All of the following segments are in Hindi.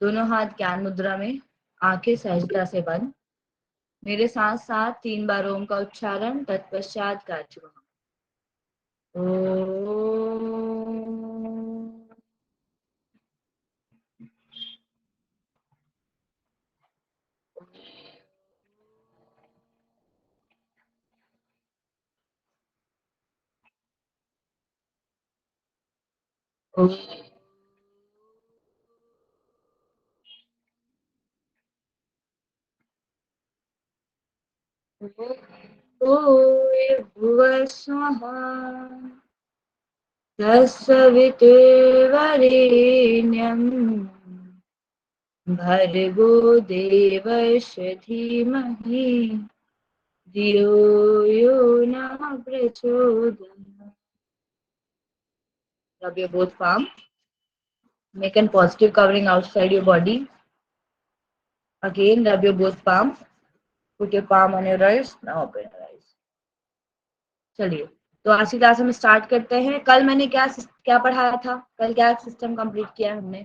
दोनों हाथ ज्ञान मुद्रा में, आंखें सहजता से बंद। मेरे साथ साथ 3 बार ओम का उच्चारण, तत्पश्चात गायत्री मंत्र। ओम भुवः स्वः तत्सवितुर्वरेण्यम् भर्गो देवस्य धीमहि धियो यो नः प्रचोदयात्। Rub your both palm. Make a positive covering outside your body. Again, rub your both palm. Put your palm on your eyes. Now open your eyes. चलिए, तो आज की क्लास हम स्टार्ट करते हैं। कल मैंने क्या पढ़ाया था? कल क्या सिस्टम कंप्लीट किया हमने?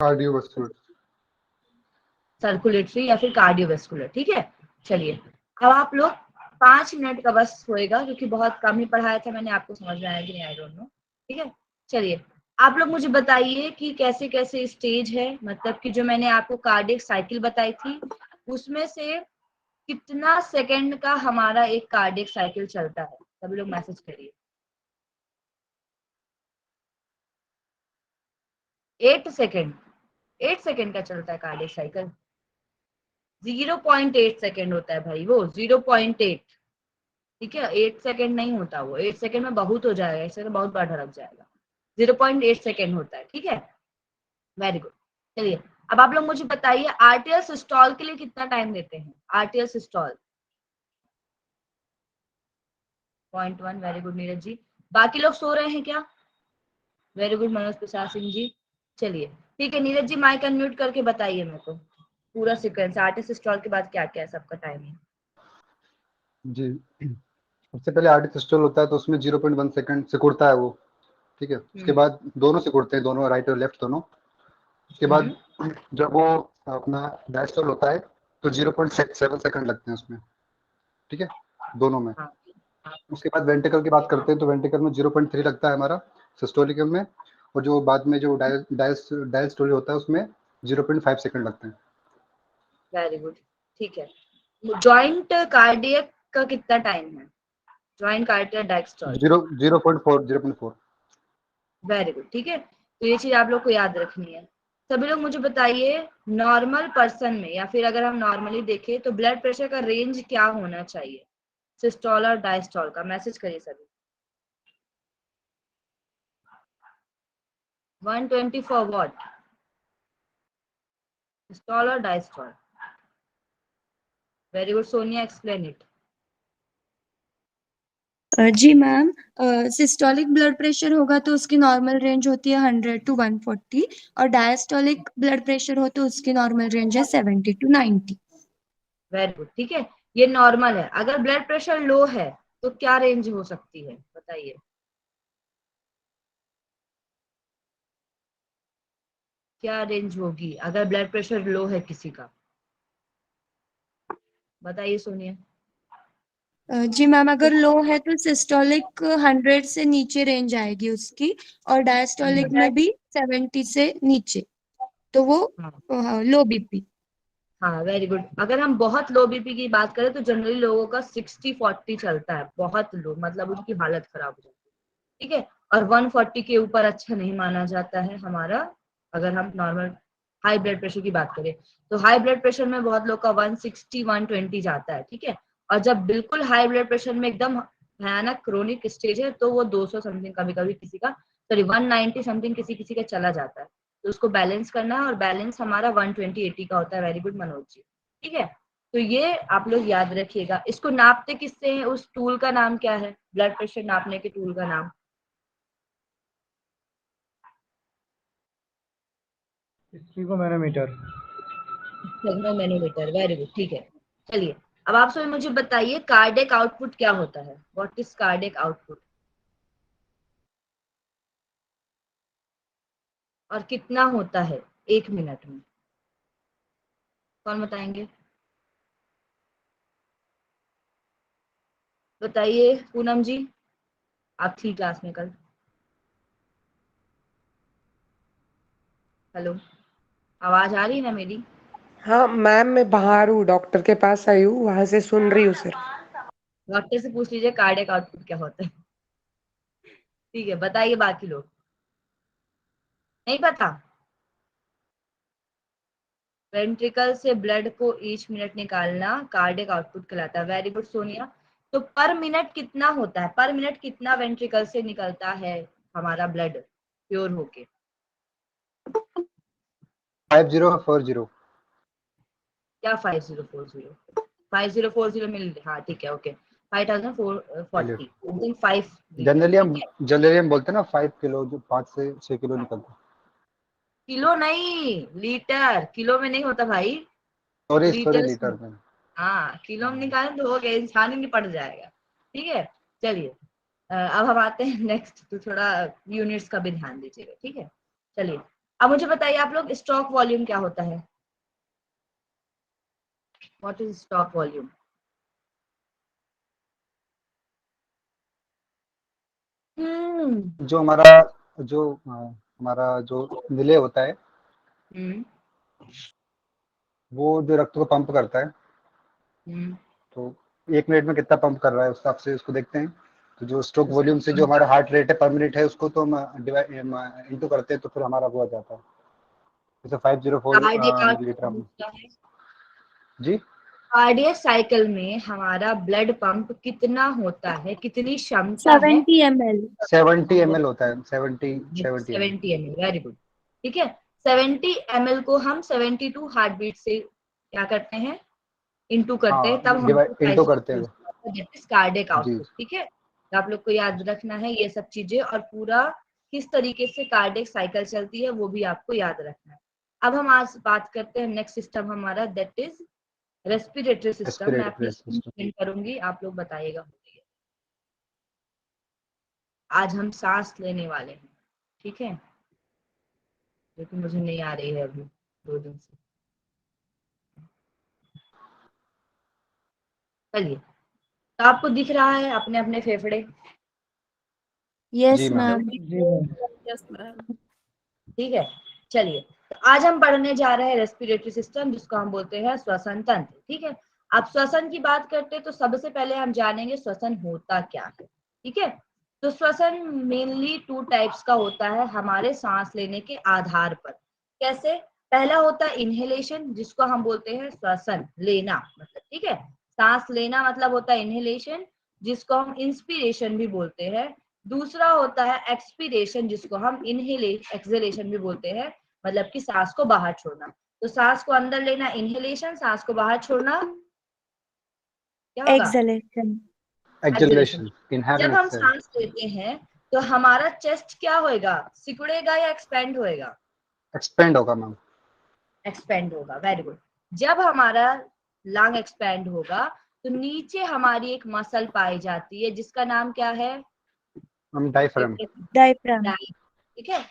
कार्डियोवास्कुलर, सर्कुलेटरी या फिर कार्डियोवास्कुलर। ठीक है, चलिए अब आप लोग 5 मिनट का बस होएगा, क्योंकि बहुत कम ही पढ़ाया था मैंने, आपको समझ में आया कि नहीं आई डोंट नो। ठीक है, चलिए आप लोग मुझे बताइए कि कैसे कैसे स्टेज है, मतलब कि जो मैंने आपको कार्डियक साइकिल बताई थी उसमें से कितना सेकंड का हमारा एक कार्डियक साइकिल चलता है? सभी लोग मैसेज करिए। 8 सेकंड, 8 सेकंड का चलता है कार्डियक साइकिल। 0.8 सेकंड होता है भाई, वो 0.8। ठीक है, 8 सेकंड नहीं होता वो, 8 सेकंड में बहुत हो जाएगा, इससे तो बहुत बार ढलक जाएगा। 0.8 सेकंड होता है। ठीक है, वेरी गुड। चलिए अब आप लोग मुझे बताइए आरटीएल सिस्टोल के लिए कितना टाइम देते हैं? RTL systole 0.1। Very good Neeraj ji. बाकी लोग सो रहे हैं क्या? Very good Manoj Prasad Singh ji. चलिए ठीक है, नीरज जी माइक अनम्यूट करके बताइए मेरे को पूरा सीक्वेंस, आरटीएल सिस्टोल के बाद क्या क्या है सबका टाइमिंग। जी सबसे पहले आर्टिक सिस्टोल होता है तो उसमें 0.1 सेकंड सिकुड़ता है वो। ठीक है, उसके बाद दोनों सिकुड़ते हैं, दोनों राइट और लेफ्ट दोनों। उसके बाद जब वो अपना डायस्टोल होता है तो 0.7 सेकंड लगते हैं उसमें। ठीक है, दोनों में। उसके बाद वेंट्रिकल की बात करते हैं तो वेंट्रिकल में 0.3 लगता है हमारा सिस्टोलिक में, और जो बाद में जो डायस्टोलिक होता है उसमें 0.5 सेकंड लगते हैं। वेरी गुड, ठीक है। जॉइंट कार्डियक का कितना टाइम है? Joint cardiac diastole 0.4। Very good, ठीक है। तो ये चीज आप लोग को याद रखनी है। सभी लोग मुझे बताइए नॉर्मल पर्सन में, या फिर अगर हम नॉर्मली देखें तो ब्लड प्रेशर का रेंज क्या होना चाहिए सिस्टोल और डायस्टोल का? मैसेज करिए सभी। 120 फॉर व्हाट? सिस्टोल और diastole. Very good Sonia, explain it. जी मैम, सिस्टोलिक ब्लड प्रेशर होगा तो उसकी नॉर्मल रेंज होती है 100 to 140, और डायस्टोलिक ब्लड प्रेशर हो तो उसकी नॉर्मल रेंज है 70 to 90। वेरी गुड, ठीक है, ये नॉर्मल है। अगर ब्लड प्रेशर लो है तो क्या रेंज हो सकती है बताइए? क्या रेंज होगी अगर ब्लड प्रेशर लो है किसी का? बताइए सोनिया। जी मैम, अगर लो है तो सिस्टोलिक 100 से नीचे रेंज आएगी उसकी, और डायस्टोलिक में भी 70 से नीचे, तो वो लो बीपी। हाँ वेरी गुड। अगर हम बहुत लो बीपी की बात करें तो जनरली लोगों का 60-40 चलता है, बहुत लो मतलब उनकी हालत खराब हो जाती है। ठीक है, और 140 के ऊपर अच्छा नहीं माना जाता है हमारा। अगर हम नॉर्मल हाई ब्लड प्रेशर की बात करें तो हाई ब्लड प्रेशर में बहुत लोग का 160-120 जाता है। ठीक है, और जब बिल्कुल हाई ब्लड प्रेशर में एकदम भयानक क्रोनिक स्टेज है तो वो 200 समथिंग, कभी कभी किसी का, सॉरी 190 समथिंग किसी किसी का चला जाता है। तो उसको बैलेंस करना है, और बैलेंस हमारा 120/80 का होता है। वेरी गुड मनोज जी, ठीक है। तो ये आप लोग याद रखिएगा। इसको नापते किससे हैं? उस टूल का नाम क्या है? ब्लड प्रेशर नापने के टूल का नाम? स्फिगोमेनोमीटर। मैनोमीटर, वेरी गुड, ठीक है। चलिए अब आप सब मुझे बताइए कार्डियक आउटपुट क्या होता है? व्हाट इज कार्डियक आउटपुट, और कितना होता है? 1 मिनट में? कौन बताएंगे? बताइए पूनम जी, आप थी क्लास में कल। हेलो, आवाज आ रही है ना मेरी? हाँ मैम, मैं बाहर हूँ, डॉक्टर के पास आई हूँ, वहां से सुन रही हूँ सिर्फ। डॉक्टर से पूछ लीजिए कार्डियक आउटपुट क्या होता है। ठीक है, बताइए बाकी लोग। नहीं पता? वेंट्रिकल से ब्लड को ईच मिनट निकालना कार्डियक आउटपुट कहलाता है। Very good Sonia. तो पर मिनट कितना होता है, पर मिनट कितना वेंट्रिकल से निकलता है हमारा ब्लड प्योर होके? 5040। क्या 5040? 5040 मिल, हाँ ठीक है, ओके। 5040 समथिंग 5 लीटर, ठीक है। जनरली हम बोलते हैं ना 5 किलो, जो 5 से 6 किलो निकलता है। किलो नहीं, लीटर। किलो में नहीं होता भाई, सॉरी, लीटर में। लीटर में। हाँ, किलो में निकालें तो हो गया, इंसान ही नहीं पड़ जाएगा। ठीक है, चलिए अब हम आते हैं नेक्स्ट। तो थोड़ा यूनिट्स का भी ध्यान दीजिएगा, ठीक है। चलिए अब मुझे बताइए आप लोग, स्टॉक वॉल्यूम क्या होता है? What is stock volume? हम्म जो हमारा जो निले होता है, हम्म वो जो रक्त को पंप करता है, हम्म तो 1 मिनट में कितना पंप कर रहा है उस हिसाब से उसको देखते हैं। तो जो स्ट्रोक उसको वॉल्यूम से जो हमारा हार्ट रेट है पर मिनट है, उसको तो हम डिवाइड इंटू करते हैं, तो फिर हमारा वो आ जाता है। जैसे 504 कार्डियक मिलीलीटर आउटपुट हम। होता है। जी। कार्डियक साइकिल में हमारा ब्लड पंप कितना होता है, कितनी क्षमता है? 70 ml। 70 ml होता है, 70 ml। 70 ml, very good. ठीक है, 70 ml को हम 72 हार्ट बीट से क्या करते हैं, इंटू करते हैं, तब हाँ, हमको डिवाइड इंटू करते हैं। कार्डियक जी। आउटपुट। ठीक है, तो आप लोग को याद रखना है ये सब चीजें, और पूरा किस तरीके से कार्डियक साइकिल चलती है वो भी आपको याद रखना है। अब हम आज बात करते हैं नेक्स्ट सिस्टम हमारा, दैट इज रेस्पिरेटरी सिस्टम। मैं अपनी रेस्पिरेटरी स्क्रीन सिस्टम। शेयर करूंगी, आप लोग बताइएगा। आज हम सांस लेने वाले हैं, ठीक है, लेकिन मुझे नहीं आ रही है अभी 2 दिन से। चलिए, तो आपको दिख रहा है अपने अपने फेफड़े? यस जी मैम। मैम। जी मैम। Yes ma'am. ठीक है, चलिए तो आज हम पढ़ने जा रहे हैं रेस्पिरेटरी सिस्टम, जिसको हम बोलते हैं श्वसन तंत्र। ठीक है, आप श्वसन की बात करते हैं तो सबसे पहले हम जानेंगे श्वसन होता क्या है। ठीक है, तो श्वसन मेनली 2 टाइप्स का होता है हमारे सांस लेने के आधार पर। कैसे? पहला होता है इनहेलेशन, जिसको हम बोलते हैं श्वसन लेना मतलब, ठीक है, सांस लेना मतलब होता है इनहेलेशन, जिसको हम इंस्पिरेशन भी बोलते हैं। दूसरा होता है एक्सपीरेशन, जिसको हम एक्सहेलेशन भी बोलते हैं, मतलब कि सांस को बाहर छोड़ना। तो सांस को अंदर लेना इनहेलेशन, सांस को बाहर छोड़ना क्या होगा? Acceleration. Exhalation. Acceleration, inhale and जब हम एक्सहेल। सांस लेते हैं तो हमारा चेस्ट क्या होएगा, सिकुड़ेगा या एक्सपेंड होएगा? एक्सपेंड होगा मैम। एक्सपेंड होगा, वेरी गुड। जब हमारा लंग एक्सपेंड होगा तो नीचे हमारी एक मसल पाई जाती है, जिसका नाम क्या है? हम डायफ्राम। डायफ्राम। ठीक है,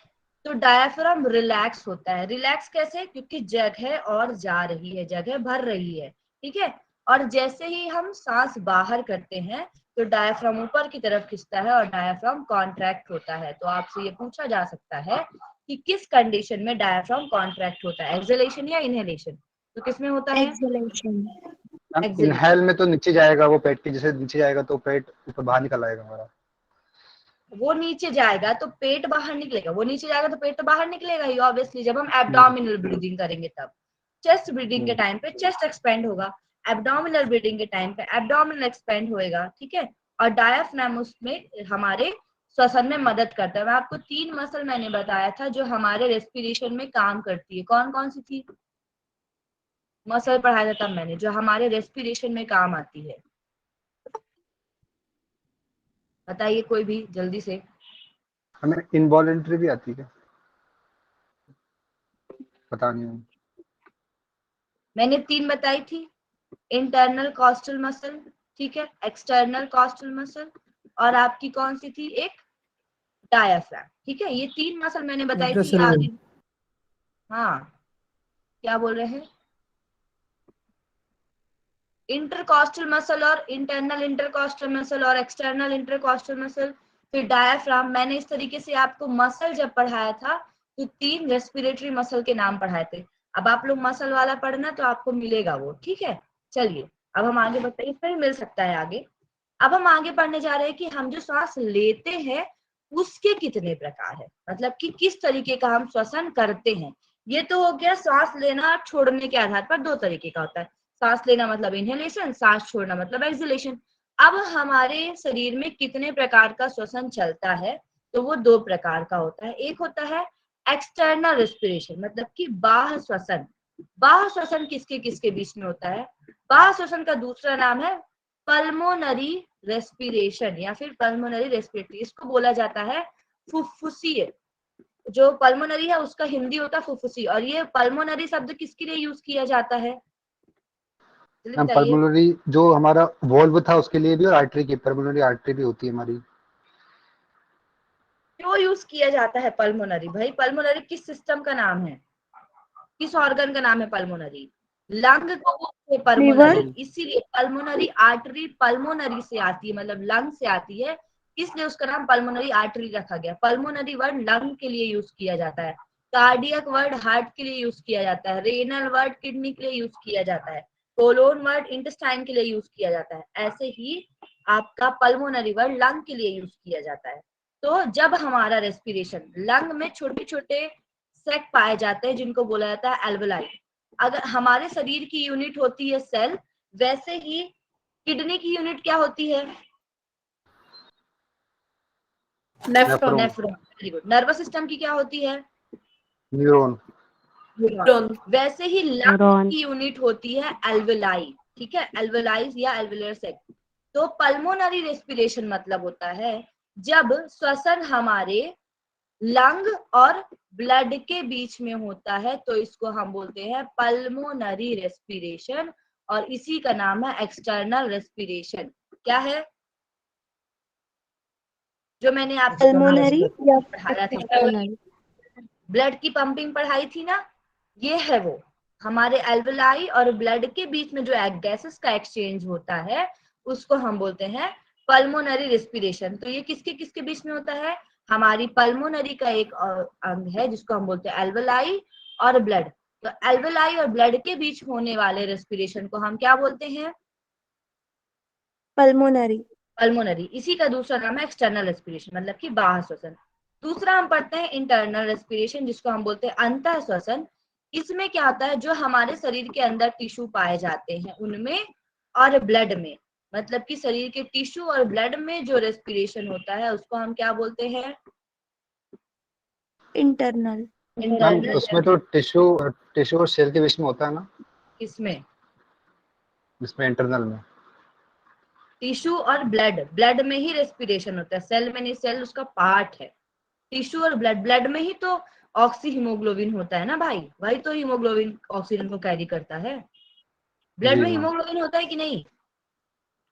तो डायफ्राम रिलैक्स होता है। रिलैक्स कैसे? क्योंकि जगह और जा रही है, जगह भर रही है। ठीक है, और जैसे ही हम सांस बाहर करते हैं तो डायफ्राम ऊपर की तरफ खिंचता है और डायफ्राम कॉन्ट्रैक्ट होता है। तो आपसे ये पूछा जा सकता है कि किस कंडीशन में डायफ्राम कॉन्ट्रैक्ट होता है, एक्सहेलेशन या इनहेलेशन? तो किसमें होता है? एक्सलेशन। एक्सहेलेशन। इनहेल में तो नीचे जाएगा, वो पेट की जैसे नीचे जाएगा तो पेट ऊपर बाहर निकल आएगा हमारा। वो नीचे जाएगा तो पेट बाहर निकलेगा, वो नीचे जाएगा तो पेट तो बाहर निकलेगा ही ऑब्वियसली, जब हम हम्म, एब्डोमिनल ब्रीदिंग करेंगे तब। चेस्ट ब्रीदिंग के हम्म। टाइम पे चेस्ट एक्सपेंड होगा, एब्डोमिनल ब्रीदिंग के टाइम पे एब्डोमिनल एक्सपेंड होएगा। ठीक है, और डायफ्राम उसमें हमारे श्वसन में मदद करता है। मैं आपको 3 मसल मैंने बताया था जो हमारे रेस्पिरेशन में काम करती है। कौन कौन सी थी मसल पढ़ाया था तब मैंने, जो हमारे रेस्पिरेशन में काम आती है? बताइए कोई भी जल्दी से। हमें इनवॉलेंट्री भी आती है, पता नहीं। मैंने 3 बताई थी, इंटरनल कॉस्टल मसल, ठीक है, एक्सटर्नल कॉस्टल मसल, और आपकी कौन सी थी एक? डायाफ्राम। ठीक है, ये 3 मसल मैंने बताई थी, इंटरसेल्युलर। हाँ क्या बोल रहे हैं? इंटरकॉस्टल मसल और इंटरनल इंटरकॉस्टल मसल और एक्सटर्नल इंटरकॉस्टल मसल, फिर डायाफ्राम। मैंने इस तरीके से आपको मसल जब पढ़ाया था तो 3 रेस्पिरेटरी मसल के नाम पढ़ाए थे। अब आप लोग मसल वाला पढ़ना तो आपको मिलेगा वो, ठीक है। चलिए अब हम आगे बढ़ते हैं, इसमें भी मिल सकता है आगे। अब हम आगे पढ़ने जा रहे हैं कि हम जो श्वास लेते हैं उसके कितने प्रकार है, मतलब कि किस तरीके का हम श्वसन करते हैं। ये तो हो गया सांस लेना और छोड़ने के आधार पर 2 तरीके का होता है। सांस लेना मतलब इनहेलेशन, सांस छोड़ना मतलब एक्सहेलेशन। अब हमारे शरीर में कितने प्रकार का श्वसन चलता है, तो वो 2 प्रकार का होता है। एक होता है एक्सटर्नल रेस्पिरेशन, मतलब कि बाह्य श्वसन। बाह्य श्वसन किसके किसके बीच में होता है? बाह्य श्वसन का दूसरा नाम है पल्मोनरी रेस्पिरेशन या फिर पल्मोनरी रेस्पिरेटरी। इसको बोला जाता है फुफ्फुसीय। जो पल्मोनरी है उसका हिंदी होता है फुफ्फुसी। और ये पल्मोनरी शब्द किसके लिए यूज किया जाता है? जल्दी मैम बताइए। पल्मोनरी जो हमारा वॉल्व था उसके लिए भी, और आर्टरी की, पल्मोनरी आर्टरी भी होती है हमारी। क्यों यूज किया जाता है पल्मोनरी? भाई पल्मोनरी किस सिस्टम का नाम है, किस ऑर्गन का नाम है पल्मोनरी? लंग को बोलते हैं पल्मोनरी, इसीलिए पल्मोनरी आर्टरी पल्मोनरी से आती है, मतलब लंग से आती है, इसलिए उसका नाम पल्मोनरी आर्टरी रखा गया। पल्मोनरी वर्ड लंग के लिए यूज किया जाता है, कार्डियक वर्ड हार्ट के लिए यूज किया जाता है, रेनल वर्ड किडनी के लिए यूज किया जाता है, कोलोन वर्ड इंटेस्टाइन के लिए यूज किया जाता है। ऐसे ही आपका पल्मोनरी वर्ड लंग के लिए यूज किया जाता है। तो जब हमारा रेस्पिरेशन, लंग में छोटे छोटे सेक पाए जाते हैं जिनको बोला जाता है एल्वेलाई। अगर हमारे शरीर की यूनिट होती है सेल, वैसे ही किडनी की यूनिट क्या होती है? Nephron, nephron. Very good. Nervous system की क्या होती है? न्यूरॉन। न्यूरॉन। वैसे ही लंग की यूनिट होती है एल्वेलाई, ठीक है, एल्वेलाइज या एल्वेलर सेक। तो पल्मोनरी रेस्पिरेशन मतलब होता है जब श्वसन हमारे लंग और ब्लड के बीच में होता है, तो इसको हम बोलते हैं पल्मोनरी रेस्पिरेशन, और इसी का नाम है एक्सटर्नल रेस्पिरेशन। क्या है? जो मैंने आपको पल्मोनरी या पढ़ाया था, एक्सटर्नल। ब्लड की पंपिंग पढ़ाई थी ना, ये है वो। हमारे एल्वेलाई और ब्लड के बीच में जो गैसेस का एक्सचेंज होता है उसको हम बोलते हैं पल्मोनरी रेस्पिरेशन। तो ये किसके किसके बीच में होता है? हमारी पल्मोनरी का एक अंग है जिसको हम बोलते हैं एल्वेलाई और ब्लड। तो एल्वेलाई और ब्लड के बीच होने वाले रेस्पिरेशन को हम क्या बोलते हैं? पल्मोनरी। पल्मोनरी। इसी का दूसरा नाम है एक्सटर्नल रेस्पिरेशन, मतलब कि बाह्य श्वसन। दूसरा हम पढ़ते हैं इंटरनल रेस्पिरेशन, जिसको हम बोलते हैं अंतः श्वसन। इसमें क्या होता है, जो हमारे शरीर के अंदर टिश्यू पाए जाते हैं उनमें और ब्लड में, मतलब कि शरीर के टिश्यू और ब्लड में जो रेस्पिरेशन होता है उसको हम क्या बोलते हैं? इंटरनल। Ma'am internal. उसमें तो टिश्यू टिश्यू और सेल के बीच में होता है ना, किसमें? इसमें इंटरनल में। टिश्यू और ब्लड, ब्लड में ही रेस्पिरेशन होता है, सेल में नहीं, सेल उसका पार्ट है। टिश्यू और ब्लड, ब्लड में ही तो ऑक्सी हीमोग्लोबिन होता है ना भाई, वही तो हीमोग्लोबिन ऑक्सीजन को कैरी करता है। ब्लड जी में मैम, हीमोग्लोबिन होता है कि नहीं?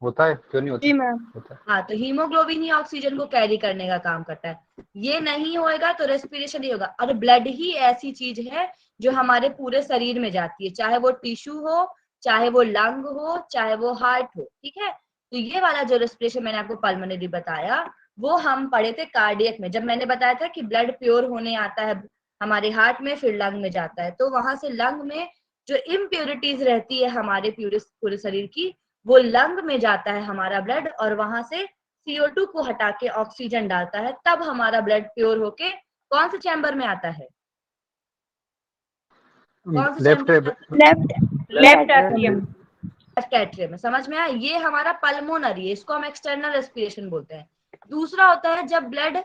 होता है, क्यों नहीं जी होता, मैम। होता है। हाँ, तो हीमोग्लोबिन ही ऑक्सीजन को कैरी करने का काम करता है। ये नहीं होएगा तो रेस्पिरेशन नहीं होगा। और ब्लड ही ऐसी चीज है जो हमारे पूरे शरीर में जाती है, चाहे वो टिश्यू हो, चाहे वो लंग हो, चाहे वो हार्ट हो, ठीक है। तो ये वाला जो रेस्पिरेशन मैंने आपको पल्मोनरी बताया वो हम पढ़े थे कार्डियक में, जब मैंने बताया था कि ब्लड प्योर होने आता है हमारे हार्ट में, फिर लंग में जाता है। तो वहां से लंग में जो इम्प्योरिटीज रहती है हमारे पूरे शरीर की, वो लंग में जाता है हमारा ब्लड, और वहां से CO2 को हटा के ऑक्सीजन डालता है, तब हमारा ब्लड प्योर होके कौन से चैम्बर में आता है? कौन से लेफ्ट चैम्बर में आता है? Left atrium. लेफ्ट एट्रियम में। समझ में आया? ये हमारा पल्मोनरी है, इसको हम एक्सटर्नल रेस्पिरेशन बोलते हैं। दूसरा होता है जब ब्लड,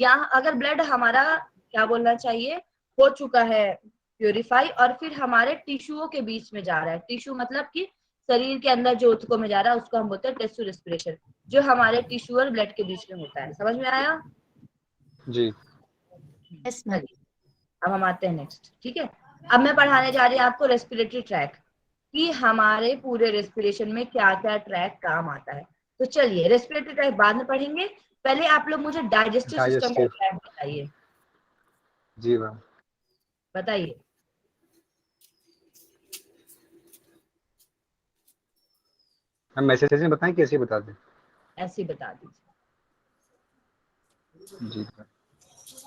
या अगर ब्लड हमारा क्या बोलना चाहिए, हो चुका है प्योरीफाई, और फिर हमारे टिश्यूओं के बीच में जा रहा है। टिश्यू मतलब कि शरीर के अंदर जो ऊतकों में जा रहा है उसको हम बोलते हैं टिश्यू रेस्पिरेशन, जो हमारे टिश्यू और ब्लड के बीच में होता है। समझ में आया? जी। Yes ma'am. चलिए अब हम आते हैं नेक्स्ट, ठीक है। अब मैं पढ़ाने जा रही हूँ आपको रेस्पिरेटरी ट्रैक, कि हमारे पूरे रेस्पिरेशन में क्या क्या ट्रैक काम आता है। तो चलिए रेस्पिरेटरी ट्रैक बाद में पढ़ेंगे, पहले आप लोग मुझे डाइजेस्टिव सिस्टम का डाइजेस्टिव, ट्रैक बताइए। जी मैम। बताइए। हम मैसेज में बताएं कैसे बता दें? ऐसे ही बता दीजिए। जी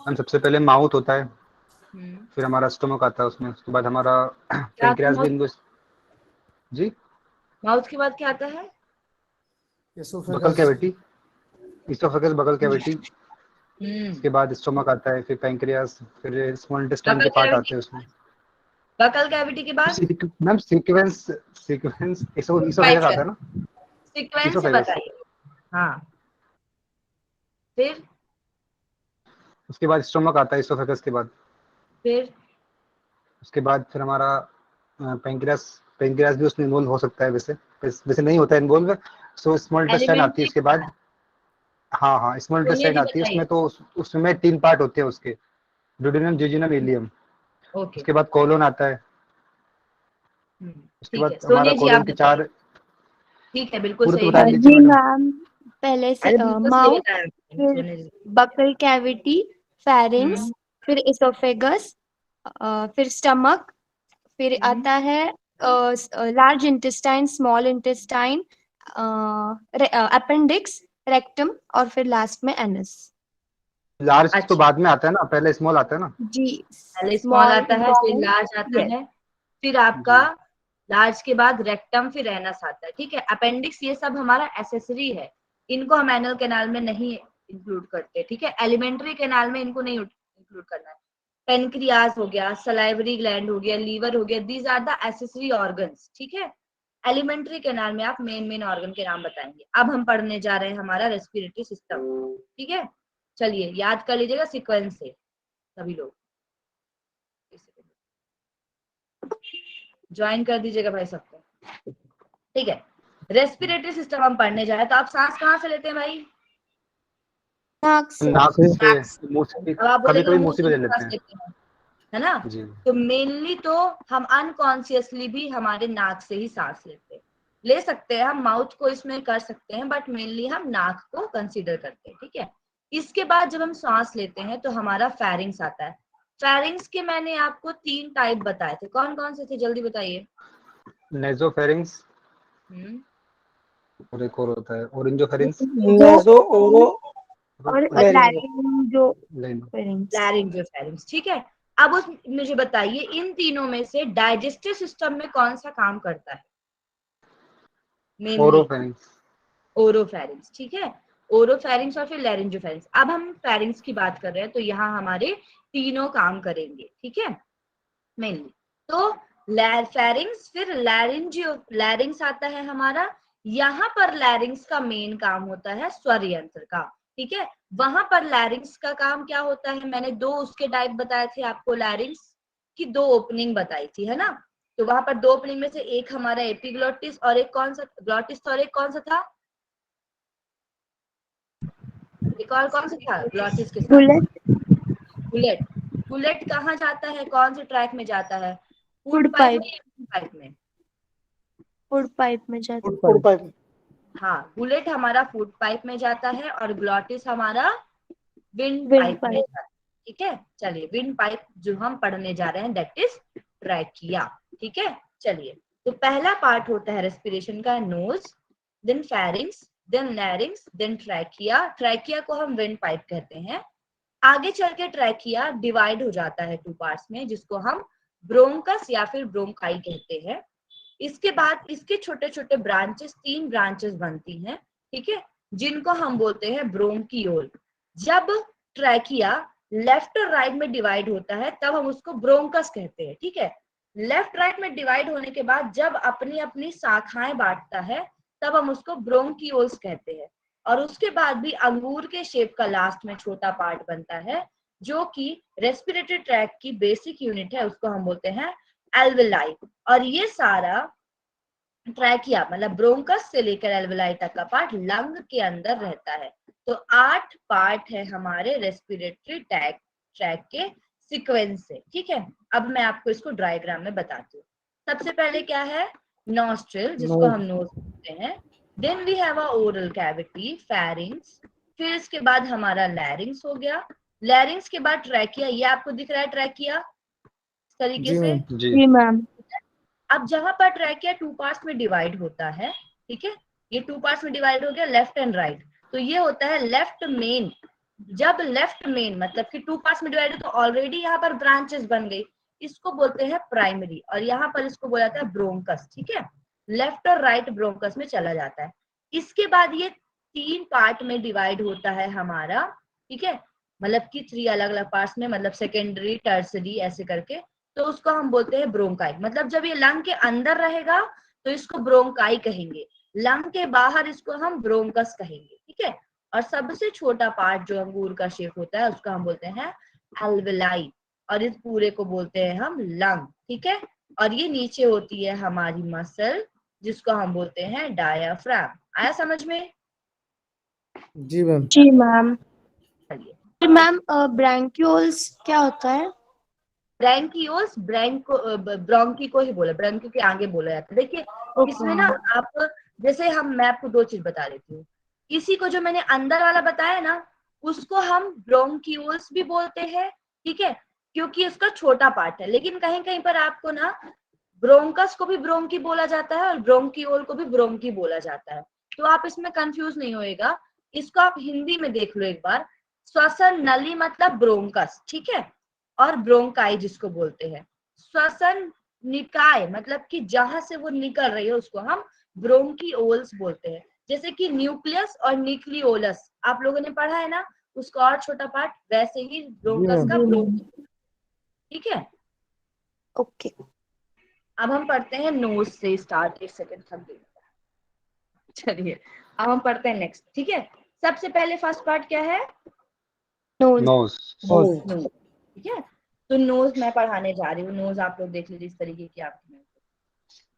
हम सबसे पहले माउथ होता है, हम्म, फिर हमारा स्टमक आता है उसमें, उसके बाद हमारा क्या आता है पेंक्रियास भी माउथ? जी माउथ के बाद क्या आता है? Buccal oesophagus. Cavity, oesophagus buccal cavity, हम्म, उसके बाद स्टमक आता है, फिर पेंक्रियास, फिर स्मॉल इंटेस्टाइन बकल के पार्ट कैविटी, आते हैं उसमें। बकल कैविटी के बाद ma'am sequence, sequence oesophagus pipe आता है ना, सीक्वेंस से इसोफेगस, बताइए। हाँ, फिर उसके बाद स्टमक आता है इसोफेगस के बाद, फिर उसके बाद फिर हमारा पेंक्रियास, पेंक्रियास भी उसमें इन्वॉल्व हो सकता है, वैसे वैसे नहीं होता है इन्वॉल्व। सो स्मॉल इंटेस्टाइन आती है एलिमेंट्री उसके बाद। हाँ हाँ स्मॉल इंटेस्टाइन नहीं आती है बताइए। उसमें, तो उसमें 3 पार्ट होते हैं उसके, ड्यूडेनम, जेजुनम, इलियम। ओके, उसके बाद कोलोन आता है, उसके ठीक है। बाद हमारा सोनी जी आप कोलोन के बताइए। 4, ठीक है, बिल्कुल पूरे तो सही बता बात। दीजिए जी मैडम। मैम, पहले से अरे बिल्कुल सही माउथ, बताया आपने, फिर Soni ji. Buccal cavity, pharynx, हम्म, फिर इसोफेगस, फिर स्टमक, फिर हम्म। आता है large intestine, small intestine, appendix, rectum, और फिर लास्ट में एनस। लार्ज तो अच्छा, बाद में आता है ना, पहले स्मॉल आता है ना। जी, पहले स्मॉल स्मॉल आता है, फिर इंटेस्टाइन। लार्ज आता यस। है, फिर आपका जी लार्ज के बाद रेक्टम, फिर एनस आता है। ठीक है, अपेंडिक्स ये सब हमारा एसेसरी है, इनको हम एनल कैनाल में नहीं इंक्लूड करते। ठीक है, एलिमेंट्री कैनाल में इनको नहीं इंक्लूड करना है। पेनक्रियास हो गया, सलाइवरी ग्लैंड हो गया, लीवर हो गया, these are the accessory organs. ठीक है, एलिमेंट्री कैनाल में आप मेन मेन ऑर्गन के नाम बताएंगे। अब हम पढ़ने जा रहे हैं हमारा रेस्पिरेटरी सिस्टम। ठीक है, चलिए याद कर लीजिएगा सीक्वेंस से सभी लोग, ज्वाइन कर दीजिएगा भाई सबको। ठीक है, रेस्पिरेटरी सिस्टम हम पढ़ने जा रहे हैं। तो आप सांस कहाँ से लेते हैं भाई? नाक से। नाक से, नाक से। मुंह से भी, अब आप कभी बोलेंगे कभी मुंह मुंह से से भी भी ले लेते सांस हैं। लेते हैं, है ना? जी तो मेनली तो हम अनकॉन्शियसली भी हमारे नाक से ही सांस लेते हैं। ले सकते हैं हम माउथ को इसमें कर सकते हैं, बट मेनली हम नाक को कंसीडर करते हैं। ठीक है, इसके बाद जब हम सांस लेते हैं तो हमारा फेरिंग्स आता है। फेरिंग्स के मैंने आपको 3 टाइप बताए थे, कौन कौन से थे जल्दी बताइए। नेजोफेरिंग्स, हम्म, और एक और होता है ओरिंजोफेरिंग्स, जो नेजो ओरो और लैरिंगो। लैरिंजो लेनो। फेरिंग्स। लैरिंजियोफेरिंक्स। ठीक है, अब उस मुझे बताइए इन तीनों में से डाइजेस्टिव सिस्टम में कौन सा काम करता है मेनली? ओरोफेरिंग्स। ओरोफेरिंक्स। ठीक है, ओरोफेरिंक्स और फिर लैरिंजियोफेरिंक्स। अब हम फेरिंक्स की बात कर रहे हैं, तो यहाँ हमारे तीनों काम करेंगे। ठीक है, मेनली तो फेरिंक्स, फिर लैरिंग्स आता है हमारा। यहाँ पर लैरिंग्स का मेन काम होता है स्वर यंत्र का। ठीक है, वहां पर लैरिंग्स का काम क्या होता है? मैंने 2 उसके टाइप बताए थे आपको, लैरिंग्स की 2 ओपनिंग बताई थी, है ना? तो वहां पर 2 ओपनिंग में से एक हमारा एपिग्लोटिस और एक कौन सा ग्लोटिस, और एक कौन सा था? एक और कौन सा था ग्लोटिस के साथ? बुलेट। बुलेट। बुलेट कहाँ जाता है, कौन से ट्रैक में जाता है? Food food pipe pipe. में या फूड पाइप में? फूड पाइप में जाता। Food pipe. हाँ, बुलेट हमारा फूड पाइप में जाता है और ग्लोटिस हमारा विंड विंड पाइप में पाइप। जाता है। ठीक है, चलिए विंड पाइप जो हम पढ़ने जा रहे हैं दैट इज ट्रैकिया। ठीक है, चलिए तो पहला पार्ट होता है रेस्पिरेशन का nose, then pharynx, then larynx, then trachea. Trachea को हम विंड पाइप कहते हैं। आगे चल के ट्रैकिया डिवाइड हो जाता है 2 पार्ट्स में, जिसको हम ब्रोंकस या फिर ब्रोंकाई कहते हैं। इसके बाद इसके छोटे छोटे ब्रांचेस, 3 ब्रांचेस बनती हैं। ठीक है, जिनको हम बोलते हैं ब्रोंकियोल। जब ट्रैकिया लेफ्ट और राइट में डिवाइड होता है तब हम उसको ब्रोंकस कहते हैं। ठीक है, लेफ्ट राइट में डिवाइड होने के बाद जब अपनी अपनी शाखाएं बांटता है तब हम उसको ब्रोंकियोल्स कहते हैं। और उसके बाद भी अंगूर के शेप का लास्ट में छोटा पार्ट बनता है, जो कि रेस्पिरेटरी ट्रैक की बेसिक यूनिट है, उसको हम बोलते हैं एल्वेलाई। और ये सारा ट्रैकिया मतलब ब्रोंकस से लेकर एल्वेलाई तक का पार्ट लंग के अंदर रहता है। तो 8 पार्ट है हमारे रेस्पिरेटरी ट्रैक के सीक्वेंस से। ठीक है, अब मैं आपको इसको डायग्राम में बताती हूँ। सबसे पहले क्या है? नॉस्ट्रिल, जिसको हम नोज बोलते हैं। Then we have a oral cavity, pharynx. फिर इसके बाद हमारा लैरिंग्स हो गया। लैरिंग्स के बाद ट्रैकिया, ये आपको दिख रहा है ट्रैकिया इस तरीके जी से। मैम। जी जी मैम। अब जहां पर ट्रैकिया 2 पार्ट्स में डिवाइड होता है, ठीक है, ये 2 पार्ट्स में डिवाइड हो गया, लेफ्ट एंड राइट। तो ये होता है लेफ्ट मेन। जब लेफ्ट मेन मतलब कि 2 पार्ट्स में डिवाइड हो तो ऑलरेडी यहाँ पर ब्रांचेस बन गई, इसको बोलते हैं प्राइमरी, और यहाँ पर इसको बोला जाता है ब्रोंकस। ठीक है, लेफ्ट और राइट ब्रोंकस में चला जाता है। इसके बाद ये 3 पार्ट में डिवाइड होता है हमारा, ठीक है, मतलब कि 3 अलग अलग पार्ट्स में, मतलब सेकेंडरी, टर्सरी ऐसे करके। तो उसको हम बोलते हैं ब्रोंकाई। मतलब जब ये लंग के अंदर रहेगा तो इसको ब्रोंकाई कहेंगे, लंग के बाहर इसको हम ब्रोंकस कहेंगे। ठीक है, और सबसे छोटा पार्ट जो अंगूर का शेप होता है उसको हम बोलते हैं एल्वेलाई, और इस पूरे को बोलते हैं हम लंग। ठीक है, और ये नीचे होती है हमारी मसल जिसको हम बोलते हैं डायाफ्राम। आया समझ में? जी मैम। जी मैम। चलिए, मैम ब्रैंक्यूल्स क्या होता है? ब्रैंकियोल्स, ब्रोंकी को ही बोला, ब्रोंकी के आगे बोला जाता है। देखिए इसमें ना आप, जैसे मैं आपको 2 चीज बता देती हूँ। इसी को जो मैंने अंदर वाला बताया ना, उसको हम ब्रोंकियोल्स भी बोलते हैं। ठीक है, क्योंकि इसका छोटा पार्ट है। लेकिन कहीं कहीं पर आपको ना ब्रोंकस को भी ब्रोंकी बोला जाता है और ब्रोंकियोल को भी ब्रोंकी बोला जाता है। तो आप इसमें कंफ्यूज नहीं होएगा। इसको आप हिंदी में देख लो एक बार। श्वसन नली मतलब ब्रोंकस, ठीक है, और ब्रोंकाई जिसको बोलते हैं। श्वसन निकाय मतलब कि जहां से वो निकल रही है उसको हम ब्रोंकियोल्स बोलते हैं। जैसे कि न्यूक्लियस और न्यूक्लियोलस आप लोगों ने पढ़ा है ना, उसका और छोटा पार्ट, वैसे ही ब्रोंकस मैम। का ब्रोंकी। ठीक है, ओके। अब हम पढ़ते हैं नोज से स्टार्ट। 1 सेकेंड थक गई। चलिए, अब हम पढ़ते हैं नेक्स्ट। ठीक है, सबसे पहले फर्स्ट पार्ट क्या है? नोज। नोज। नोज। ठीक है, तो नोज मैं पढ़ाने जा रही हूँ। नोज आप लोग देख लीजिए इस तरीके की आपकी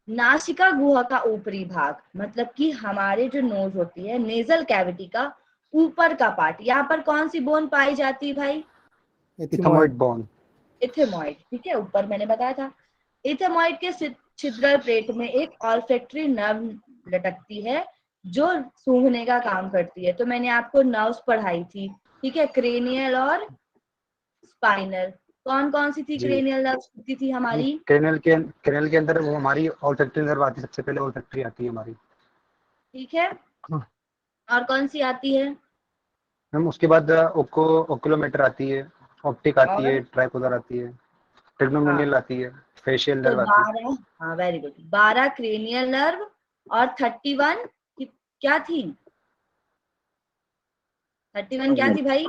नासिका गुहा का ऊपरी भाग, मतलब कि हमारे जो नोज होती है, नेजल कैविटी का ऊपर का पार्ट। यहाँ पर कौन सी बोन पाई जाती है भाई? इथेमॉइड बोन। इथेमॉइड। ठीक है, ऊपर मैंने बताया था। इथेमॉइड के छिद्र प्लेट में एक ऑल्फैक्टरी नर्व लटकती है जो सूंघने का काम करती है। तो मैंने आपको नर्व्स पढ़ाई थी, ठीक है, क्रेनियल और स्पाइनल। कौन कौन सी थी जी, क्रेनियल नर्व्स होती थी हमारी? कैनल के अंदर वो हमारी ऑल्फैक्टरी नर्व आती है, सबसे पहले ऑल्फैक्टरी आती है हमारी। ठीक है, हाँ। और कौन सी आती है? मैम उसके बाद ओकुलोमीटर आती है, ऑप्टिक आती और है, ट्राइपोडर आती है, हाँ, ट्रिग्नोमेनियल आती है, फेशियल तो नर्व आती है। 12, हाँ वेरी गुड, 12 क्रेनियल नर्व और 31 क्या थी? 31 क्या थी भाई?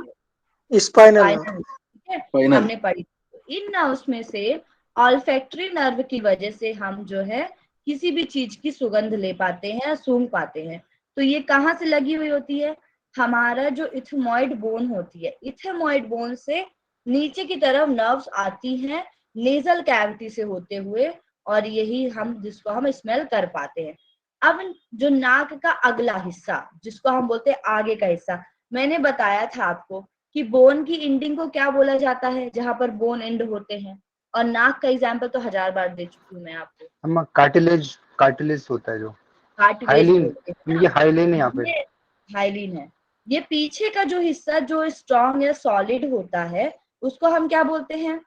स्पाइनल। स्पाइनल। ठीक है, हमने पढ़ी। इन नर्व्स में से ऑल्फैक्टरी नर्व की वजह से हम जो है किसी भी चीज की सुगंध ले पाते हैं, सूंघ पाते हैं। तो ये कहाँ से लगी हुई होती है? हमारा जो इथेमॉइड बोन होती है, इथेमॉइड बोन से नीचे की तरफ नर्व्स आती हैं नेजल कैविटी से होते हुए, और यही हम जिसको हम स्मेल कर पाते हैं। अब जो नाक का अगला हिस्सा जिसको हम बोलते हैं आगे का हिस्सा, मैंने बताया था आपको कि बोन की एंडिंग को क्या बोला जाता है, जहां पर बोन एंड होते हैं। और नाक का एग्जांपल तो 1000 बार दे चुकी हूँ मैं आपको, हम कार्टिलेज, कार्टिलेज होता है जो कार्टिलेज हाइलिन। बोलते हैं ये ना। हाइलिन है यहाँ पे। ये हाइलिन है। ये पीछे का जो हिस्सा जो स्ट्रॉन्ग या सॉलिड होता है उसको हम क्या बोलते हैं?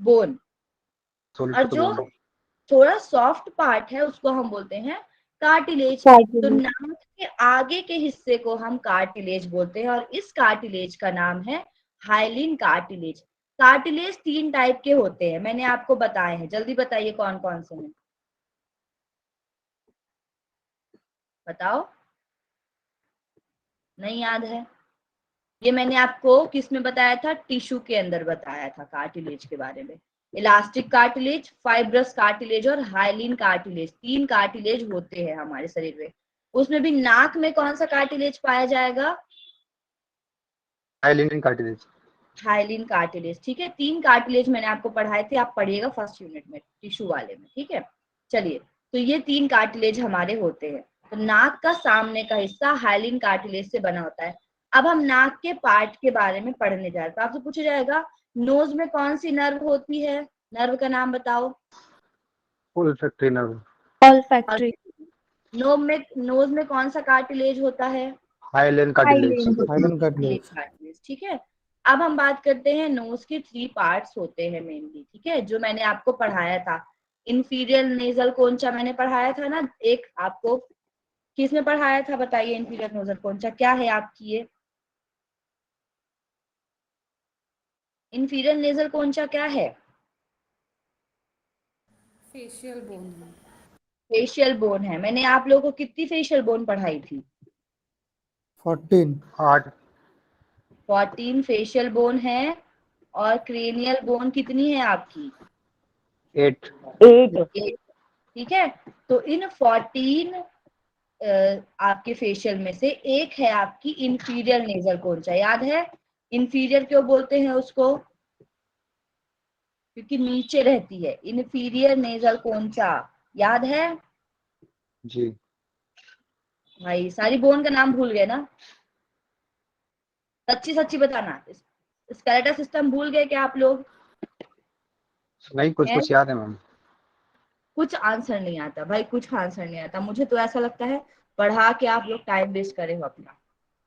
बोन। सॉलिड और को तो जो बोन। थोड़ा सॉफ्ट पार्ट है उसको हम बोलते हैं कार्टिलेज। तो कार्टिलेज। नाक के आगे के हिस्से को हम कार्टिलेज बोलते हैं, और इस कार्टिलेज का नाम है हाइलिन कार्टिलेज। कार्टिलेज 3 टाइप के होते हैं, मैंने आपको बताए हैं। जल्दी बताइए कौन कौन से हैं, बताओ। नहीं याद है? ये मैंने आपको किस में बताया था? टिश्यू के अंदर बताया था कार्टिलेज के बारे में। इलास्टिक कार्टिलेज, फाइब्रस कार्टिलेज और हाइलिन कार्टिलेज, 3 कार्टिलेज होते हैं हमारे शरीर में। उसमें भी नाक में कौन सा कार्टिलेज पाया जाएगा? Hyaline cartilage. Hyaline cartilage. ठीक है, 3 कार्टिलेज मैंने आपको पढ़ाए थे, आप पढ़िएगा फर्स्ट यूनिट में टिश्यू वाले में। ठीक है, चलिए, तो ये 3 कार्टिलेज हमारे होते हैं। तो नाक का सामने का हिस्सा हाइलिन कार्टिलेज से बना होता है। अब हम नाक के पार्ट के बारे में पढ़ने जा रहे हैं। तो आपसे पूछा जाएगा नोज में कौन सी नर्व होती है? नर्व का नाम बताओ। Olfactory nerve. और ऑल्फैक्टरी। नोज में कौन सा कार्टिलेज होता है? Hyaline cartilage. Hyaline. Hyaline cartilage. Cartilage. ठीक है, अब हम बात करते हैं नोज के 3 पार्ट्स होते हैं मेनली। ठीक है, जो मैंने आपको पढ़ाया था, इंफीरियर नेजल कोंचा मैंने पढ़ाया था ना, एक आपको किसने पढ़ाया था बताइए? इंफीरियर नोजल कौन-सा क्या है आपकी ये? इंफीरियर नेजल कौन-सा क्या है? फेशियल बोन है। फेशियल बोन है। मैंने आप लोगों को कितनी फेशियल बोन पढ़ाई थी? 14 8 14 फेशियल बोन है। और क्रेनियल बोन कितनी है आपकी? 8 8। ठीक है, तो इन 14 आपके फेशियल में से एक है आपकी इंफीरियर नेजल कौन-सा, याद है? इंफीरियर क्यों बोलते हैं उसको? क्योंकि नीचे रहती है। इंफीरियर नेजल कौन-सा याद है? जी। भाई सारी बोन का नाम भूल गए ना? सच्ची सच्ची बताना, स्केलेटल सिस्टम भूल गए क्या आप लोग? नहीं, कुछ हैं? कुछ याद है मैम। कुछ आंसर नहीं आता भाई, कुछ आंसर नहीं आता। मुझे तो ऐसा लगता है पढ़ा के आप लोग टाइम वेस्ट करे हो अपना।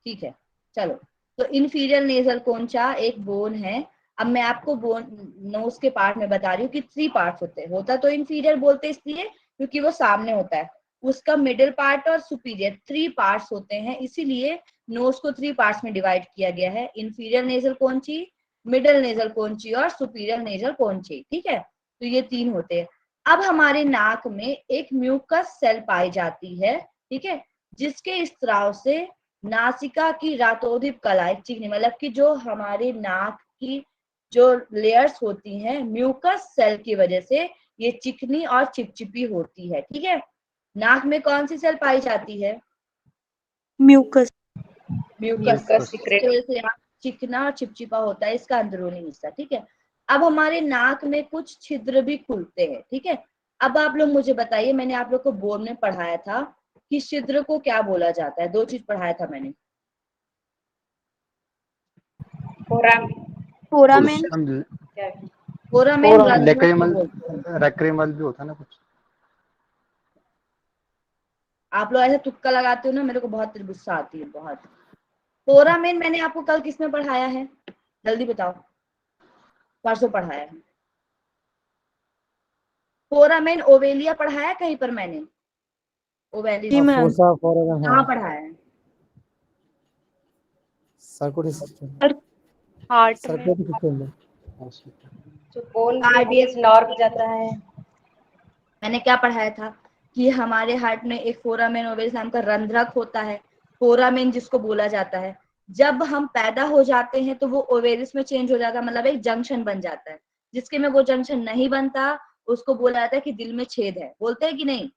ठीक है, चलो। तो इंफीरियर नेजल कौन-सा एक बोन है। अब मैं आपको बोन नोज के पार्ट में बता रही हूँ कि 3 पार्ट्स होते हैं। होता तो इंफीरियर बोलते इसलिए क्योंकि वो सामने होता है। उसका मिडिल पार्ट और सुपीरियर 3 पार्ट्स होते हैं, इसीलिए नोज को 3 पार्ट्स में डिवाइड किया गया है। इंफीरियर नेजल कौन-सी, मिडिल नेजल कौन-सी और सुपीरियर नेजल कौन-सी। ठीक है, तो ये 3 होते हैं। अब हमारे नाक में एक म्यूकस सेल पाई जाती है, ठीक है, जिसके स्त्राव से नासिका की रातोदिप कलाएं चिकनी, मतलब कि जो हमारे नाक की जो लेयर्स होती हैं म्यूकस सेल की वजह से ये चिकनी और चिपचिपी होती है। ठीक है, नाक में कौन सी सेल पाई जाती है? म्यूकस। म्यूकस इसकी वजह से यहाँ चिकना और चिपचिपा होता है इसका अंदरूनी हिस्सा। ठीक है, अब हमारे नाक में कुछ छिद्र भी खुलते हैं। ठीक है, अब आप लोग मुझे बताइए, मैंने आप लोग को बोर्ड में पढ़ाया था कि छिद्र को क्या बोला जाता है? 2 चीज पढ़ाया था मैंने। फोरामेन। फोरामेन रंध्र को लेक्रिमल बोलते हैं। रेक्रिमल भी होता है ना कुछ। आप लोग ऐसे तुक्का लगाते हो ना, मेरे को बहुत गुस्सा आती है बहुत। फोरामेन मैंने आपको कल किसमें पढ़ाया है? जल्दी बताओ। परसों पढ़ाया है। फोरामेन ओवेलिया पढ़ाया कहीं पर मैंने? ओवेलिस जी मैम। फोसा फॉरन कहाँ हाँ पढ़ाया है? सर्कुलेटरी सिस्टम हार्ट में। सर्कुलेटरी सिस्टम में जो बोन रेडियस नॉर्थ जाता है। मैंने क्या पढ़ाया था कि हमारे हार्ट में एक फोरामेन ओवेलिस नाम का रंध्रक होता है, फोरामेन जिसको बोला जाता है। जब हम पैदा हो जाते हैं तो वो ओवेलिस में चेंज हो जाता है, मतलब एक जंक्शन बन जाता है। जिसके में वो जंक्शन नहीं बनता उसको बोला जाता है कि दिल में छेद है। बोलते हैं कि नहीं?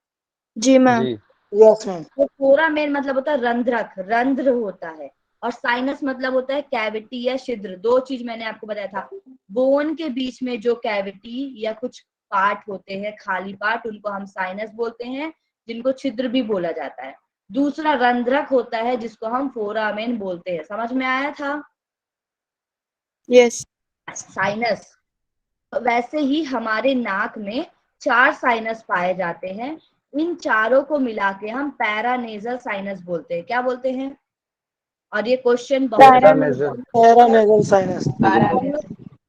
जी मैम। जी। यस मैम तो फोरामेन मतलब होता है रंध्रक, रंध्र होता है। और साइनस मतलब होता है कैविटी या छिद्र। 2 चीज मैंने आपको बताया था। बोन के बीच में जो कैविटी या कुछ पार्ट होते हैं, खाली पार्ट, उनको हम साइनस बोलते हैं, जिनको छिद्र भी बोला जाता है। दूसरा रंध्रक होता है जिसको हम फोरामेन बोलते हैं। समझ में आया था? यस। साइनस। वैसे ही हमारे नाक में 4 साइनस पाए जाते हैं। इन चारों को मिला के हम पैरानेजल साइनस बोलते हैं। क्या बोलते हैं? और ये क्वेश्चन बहुत पैरानेजल। पैरानेजल साइनस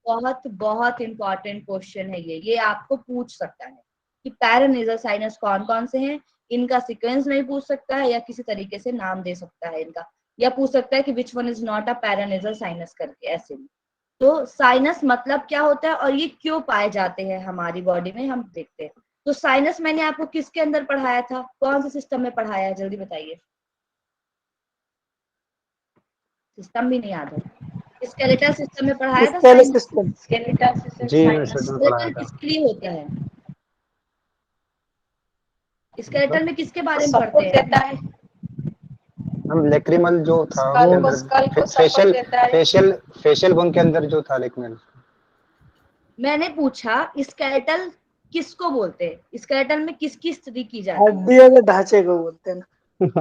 बहुत बहुत इंपॉर्टेंट क्वेश्चन है ये आपको पूछ सकता है कि पैरानेजल साइनस कौन कौन से हैं। इनका सीक्वेंस नहीं पूछ सकता है या किसी तरीके से नाम दे सकता है इनका, या पूछ सकता है कि which one is not a paranasal sinus करके, ऐसे भी। तो साइनस मतलब क्या होता है और ये क्यों पाए जाते हैं हमारी बॉडी में, हम देखते हैं। तो साइनस मैंने आपको किसके अंदर पढ़ाया था? कौन से सिस्टम में पढ़ाया है? जल्दी बताइए। सिस्टम भी नहीं याद है। स्केलेटल सिस्टम में पढ़ाया था scale sinus. System skeletal system जी साइनस। सर में पढ़ाया स्केलेटल था। किसके लिए होता है? स्केलेटल मतलब में किसके बारे में पढ़ते सपोर्ट हैं? देता है। हम लेक्रिमल जो था उसके अंदर स्कल को सपोर्ट फेशियल देता है। फेशियल फेशियल बोन के अंदर जो था लेक्रिमल। मैंने पूछा स्केलेटल किसको बोलते हैं? स्केलेटल में किसकी स्टडी की जाती है? हड्डियों के ढांचे को बोलते हैं ना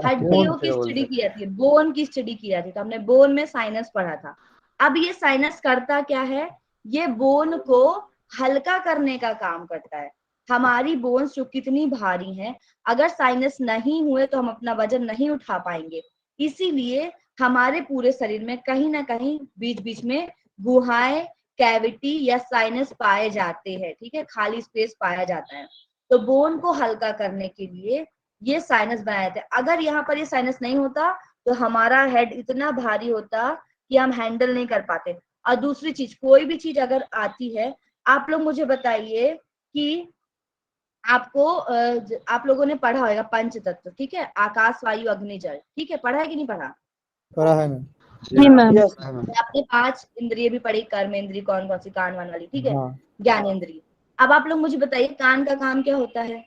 हड्डियों से की स्टडी बोलते की जाती है, बोन की स्टडी की जाती है। तो हमने बोन में साइनस पढ़ा था। अब ये साइनस करता क्या है? ये बोन को हल्का करने का काम करता है। हमारी बोन्स जो कितनी भारी हैं, अगर साइनस नहीं हुए तो हम अपना वजन नहीं उठा पाएंगे। इसीलिए हमारे पूरे शरीर में कहीं ना कहीं बीच बीच में गुहाएं, कैविटी या साइनस पाए जाते हैं। ठीक है, खाली स्पेस पाया जाता है। तो बोन को हल्का करने के लिए ये साइनस बनाए थे। अगर यहाँ पर ये साइनस नहीं होता तो हमारा हेड इतना भारी होता कि हम हैंडल नहीं कर पाते। और दूसरी चीज, कोई भी चीज अगर आती है, आप लोग मुझे बताइए कि आपको आप लोगों ने पढ़ा होगा पंच तत्व, ठीक है, आकाश वायु अग्नि जल, ठीक है, पढ़ा है कि नहीं पढ़ा? पढ़ा है ना? जी मैम। यस। हाँ मैम। आपने 5 इंद्रिय भी पढ़ी, कर्म इंद्रिय कौन कौन सी, कान वान वाली, ठीक है, हाँ। ज्ञान इंद्रिय। अब आप लोग मुझे बताइए कान का काम क्या होता है?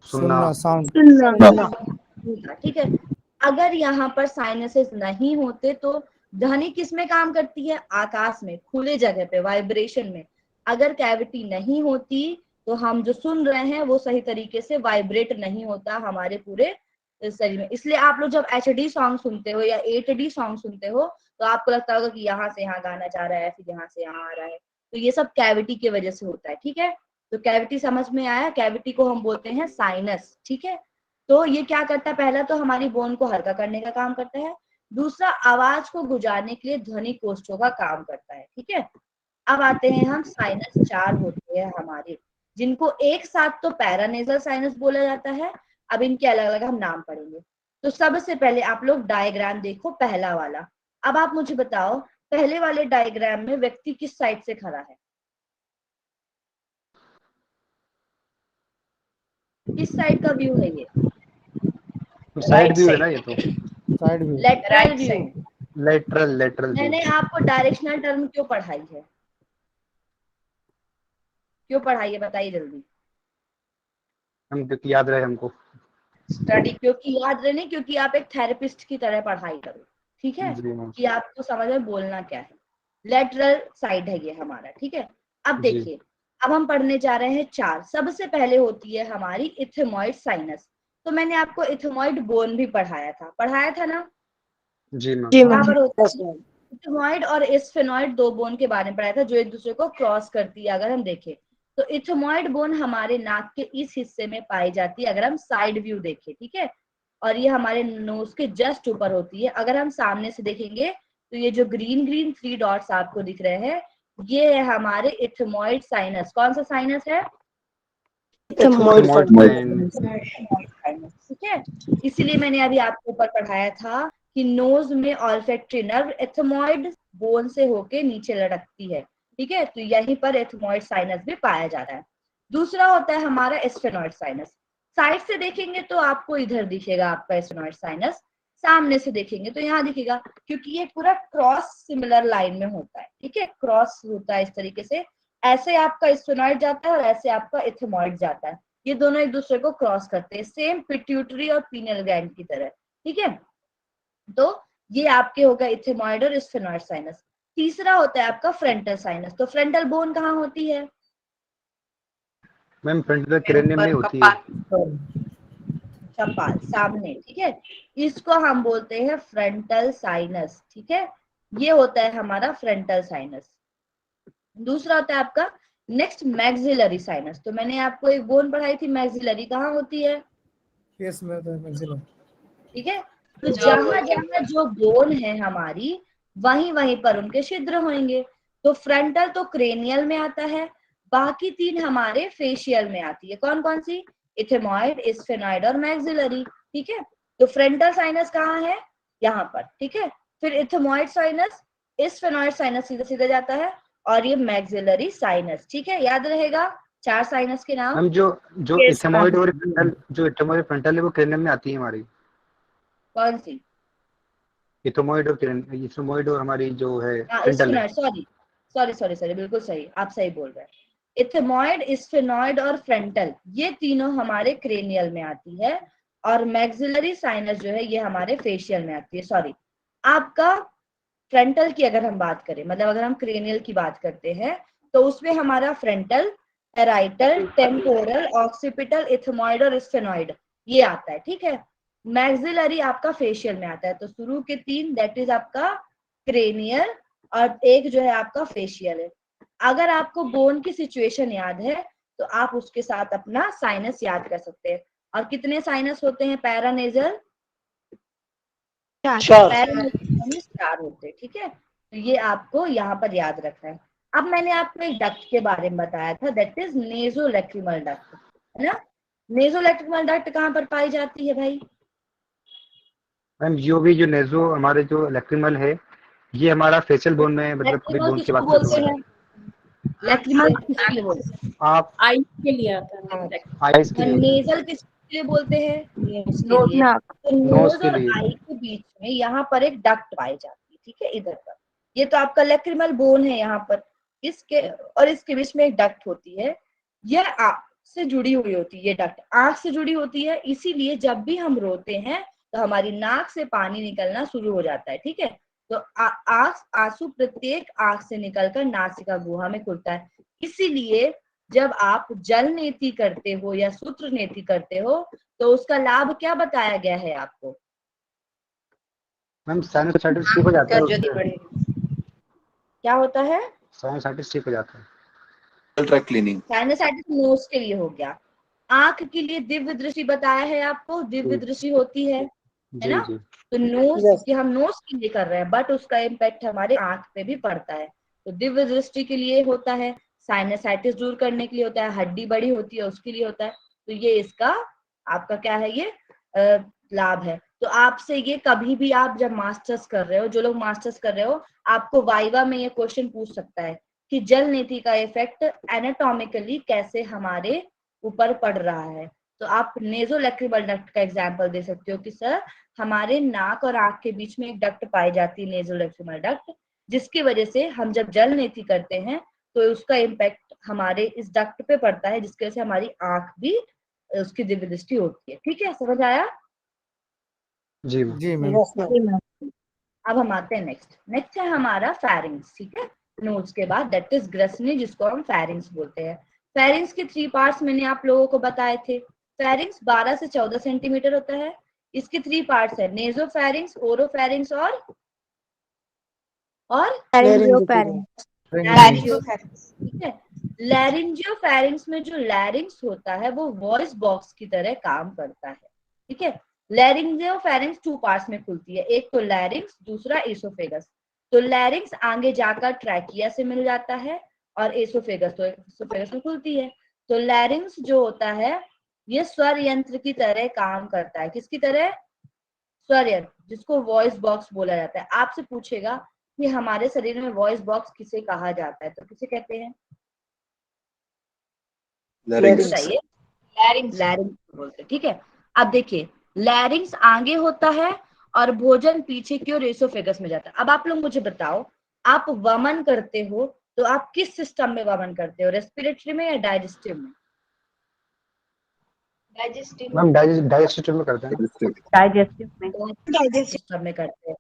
सुनना, साउंड। सुनना। ठीक है। अगर यहाँ पर साइनसेस नहीं होते तो ध्वनि किस में काम करती है? आकाश में, खुले जगह पे, वाइब्रेशन में। अगर कैविटी नहीं होती तो हम जो सुन रहे हैं वो सही तरीके से वाइब्रेट नहीं होता हमारे पूरे शरीर में। इसलिए आप लोग जब HD सॉन्ग सुनते हो या 8D सॉन्ग सुनते हो तो आपको लगता होगा कि यहाँ से यहाँ गाना जा रहा है, फिर यहाँ से यहाँ आ रहा है, तो ये सब कैविटी की वजह से होता है, ठीक है। तो कैविटी समझ में आया? कैविटी को हम बोलते हैं साइनस, ठीक है। तो ये क्या करता है? पहला तो हमारी बोन को हल्का करने का काम करता है, दूसरा आवाज को गुजारने के लिए ध्वनि कोष्ठों का काम करता है, ठीक है। अब आते हैं हम, साइनस 4 होते हैं हमारे, जिनको एक साथ तो पैरानेजल साइनस बोला जाता है। अब इनके अलग अलग हम नाम पढ़ेंगे। तो सबसे पहले आप लोग डायग्राम देखो, पहला वाला। अब आप मुझे बताओ, पहले वाले डायग्राम में व्यक्ति किस साइड से खड़ा है? किस साइड का व्यू है ये? साइड व्यू है ना ये तो, side view. Lateral right view. Side. Lateral view. मैंने आपको डायरेक्शनल टर्म क्यों पढ़ाई है? क्यों पढ़ाई है बताइए जल्दी। हम क्योंकि याद रहे हमको। स्टडी, क्योंकि याद रहने, क्योंकि आप एक थेरेपिस्ट की तरह पढ़ाई करो, ठीक है, जी मैम। कि आपको समझ में बोलना क्या है। लेटरल साइड है ये हमारा, ठीक है। अब जी। देखिए, अब हम पढ़ने जा रहे हैं 4। सबसे पहले होती है हमारी इथेमॉइड साइनस। तो मैंने आपको इथेमॉइड बोन भी पढ़ाया था ना? जी मैम। जी कहाँ मैम। पर होता यस है? मैम। इथेमॉइड और स्फेनॉइड 2 बोन के बारे में पढ़ाया था जो एक दूसरे को क्रॉस करती है। अगर हम देखें तो इथेमॉइड बोन हमारे नाक के इस हिस्से में पाई जाती है, अगर हम साइड व्यू देखें, ठीक है। और ये हमारे नोज के जस्ट ऊपर होती है। अगर हम सामने से देखेंगे तो ये जो ग्रीन ग्रीन 3 डॉट्स आपको दिख रहे हैं, ये है हमारे इथेमॉइड साइनस। कौन सा साइनस है? Ethmoid ethmoid sinus. साइन। ठीक है। इसीलिए मैंने अभी आपको ऊपर पढ़ाया था कि नोज में ऑल्फैक्टरी नर्व एथमॉइड बोन से होके नीचे लटकती है, ठीक है। तो यहीं पर एथमॉइड साइनस भी पाया जा रहा है। दूसरा होता है हमारा स्फेनॉइड साइनस। साइड से देखेंगे तो आपको इधर दिखेगा आपका स्फेनॉइड साइनस, सामने से देखेंगे तो यहाँ दिखेगा, क्योंकि ये पूरा क्रॉस सिमिलर लाइन में होता है, ठीक है, क्रॉस होता है इस तरीके से। ऐसे आपका स्फेनॉइड जाता है और ऐसे आपका इथेमॉइड जाता है। ये दोनों एक दूसरे को क्रॉस करते हैं, सेम पिट्यूटरी और पीनल ग्लैंड की तरह, ठीक है। तो ये आपके होगा इथेमॉइड और स्फेनॉइड साइनस। तीसरा होता है आपका फ्रंटल साइनस। तो फ्रंटल बोन कहाँ होती है? मैम फ्रंट क्रेनियम में होती है। कपाल, सामने, ठीक है। इसको हम बोलते हैं फ्रंटल साइनस, ठीक है। ये होता है हमारा फ्रंटल साइनस। दूसरा होता है आपका नेक्स्ट मैक्सिलरी साइनस। तो मैंने आपको एक बोन पढ़ाई थी, मैक्सिलरी कहाँ होती है? Yes ma'am. ठीक है। तो जहां जहां जो बोन है हमारी, वहीं वहीं पर उनके छिद्र होंगे। तो फ्रंटल तो क्रेनियल में आता है, बाकी 3 हमारे फेशियल में आती है। कौन कौन सी? इथेमॉइड, स्फेनॉइड और मैक्सिलरी, ठीक है। तो फ्रंटल साइनस कहाँ है? यहाँ पर, ठीक है। फिर इथेमॉइड साइनस, स्फेनॉइड साइनस सीधा सीधा जाता है, और ये मैक्सिलरी साइनस, ठीक है। याद रहेगा 4 साइनस के नाम। हम जो जो यस इथेमॉइड मैम। और फ्रंटल, जो इथेमॉइड फ्रंटल है वो क्रेनियम में आती है हमारी। कौन सी? इथेमॉइड और हमारी जो है हाँ, फ्रंटल है। Sphenoid, sorry sorry sorry sorry, बिल्कुल सही, आप सही बोल रहे हैं। इथेमॉइड, स्फेनॉइड और फ्रंटल, ये तीनों हमारे क्रेनियल में आती है, और मैक्सिलरी साइनस जो है ये हमारे फेशियल में आती है। सॉरी, आपका फ्रंटल की अगर हम बात करें, मतलब अगर हम क्रेनियल की बात करते हैं, तो उसमें हमारा फ्रंटल, पैराइटल, टेम्पोरल, ऑक्सीपिटल, इथेमॉइड और स्फेनॉइड ये आता है, ठीक है। मैक्सिलरी आपका फेशियल में आता है। तो शुरू के 3 दैट इज आपका क्रेनियल, और एक जो है आपका फेशियल है। अगर आपको बोन की सिचुएशन याद है तो आप उसके साथ अपना साइनस याद कर सकते हैं। और कितने साइनस होते हैं पैरानेजल? 4। पैरानेजल 4 होते हैं, ठीक है। तो ये आपको यहाँ पर याद रखना है। अब मैंने आपको एक डक्ट के बारे में बताया था, दैट इज नेजोलैक्रिमल डक्ट, है ना। नेजोलैक्रिमल डक्ट कहाँ पर पाई जाती है भाई? मैम जो भी जो नेजो हमारे जो लैक्रिमल है ये हमारा फेशियल बोन में मतलब बिग लैक्रिमल बोन की किसको बात कर बोलते रहे हैं? हो लैक्रिमल किसके लिए बोलते हैं? आप आइस के लिए आता है आईज के और लिए नेजल किसके लिए बोलते हैं? नोज के नोज लिए। नाक। तो नोज नोज के और लिए आई के बीच में यहाँ पर एक डक्ट पाई जाती है, ठीक है, इधर पर। ये तो आपका लैक्रिमल बोन है यहाँ पर, इसके और इसके बीच में एक डक्ट होती है। यह आंख से जुड़ी हुई होती है, ये डक्ट आंख से जुड़ी होती है, इसीलिए जब भी हम रोते हैं तो हमारी नाक से पानी निकलना शुरू हो जाता है, ठीक है। तो आंसू प्रत्येक आंख से निकलकर नासिका गुहा में खुलता है। इसीलिए जब आप जल नेति करते हो या सूत्र नेति करते हो तो उसका लाभ क्या बताया गया है आपको? मैम साइनसाइटिस ठीक हो जाता है ज्योति उससे बढ़ेगी। क्या होता है? साइनसाइटिस ठीक हो जाता है ट्रैक क्लीनिंग। साइनसाइटिस नोज के लिए हो गया। आंख के लिए दिव्य दृष्टि बताया है आपको, दिव्य दृष्टि होती है जी ना। जी तो नोज Yes. की हम नोज के लिए कर रहे हैं, बट उसका इम्पैक्ट हमारे आंख पे भी पड़ता है। तो दिव्य दृष्टि के लिए होता है, साइनसाइटिस दूर करने के लिए होता है, हड्डी बड़ी होती है उसके लिए होता है। तो ये इसका आपका क्या है, ये लाभ है। तो आपसे ये कभी भी आप जब मास्टर्स कर रहे हो, जो लोग मास्टर्स कर रहे हो, आपको वाइवा में ये क्वेश्चन पूछ सकता है कि जल नेति का इफेक्ट एनाटॉमिकली कैसे हमारे ऊपर पड़ रहा है। तो आप नेजोलैक्रिमल डक्ट का एग्जांपल दे सकते हो कि सर हमारे नाक और आंख के बीच में एक डक्ट पाई जाती है, नेजोलैक्रिमल डक्ट, जिसकी वजह से हम जब जल नेति करते हैं तो उसका इम्पैक्ट हमारे इस डक्ट पे पड़ता है, जिसकी वजह से हमारी आंख भी उसकी दिव्य दृष्टि होती है। ठीक है, समझ आया? जी मैम जी मैम। जी मैम। अब हम आते हैं नेक्स्ट है हमारा फेरिंग्स, ठीक है, नोज के बाद, दैट इज ग्रसनी, जिसको हम फेरिंग्स बोलते हैं। फेरिंग्स के 3 पार्ट्स मैंने आप लोगों को बताए थे। फेरिंग्स 12 से 14 सेंटीमीटर होता है। इसके 3 पार्ट्स है, नेजोफेरिंग्स, ओरोफेरिंग्स और Laryngopharynx। लैरिंजियोफेरिंग्स, ठीक है। लैरिंजियोफेरिंग्स में जो लैरिंग्स होता है वो वॉइस बॉक्स की तरह काम करता है, ठीक है। लैरिंजियोफेरिंग्स 2 पार्ट्स में खुलती है, एक तो लैरिंग्स, दूसरा एसोफेगस। तो लैरिंग्स आगे जाकर ट्रैकिया से मिल जाता है और एसोफेगस तो एसोफेगस में खुलती है। तो लैरिंग्स जो होता है ये स्वर यंत्र की तरह काम करता है। किसकी तरह? स्वर यंत्र, जिसको वॉइस बॉक्स बोला जाता है। आपसे पूछेगा कि हमारे शरीर में वॉइस बॉक्स किसे कहा जाता है, तो किसे कहते हैं? बताइए। लैरिंग्स बोलते हैं, ठीक है। अब देखिए, लैरिंग्स आगे होता है और भोजन पीछे की ओर एसोफेगस में जाता है। अब आप लोग मुझे बताओ, आप वमन करते हो तो आप किस सिस्टम में वमन करते हो, रेस्पिरेटरी में या डाइजेस्टिव में? डाइजेस्टिव। मैम डाइजेस्टिव में करते हैं ना डाइजेस्टिव में। सिस्टम में करते हैं।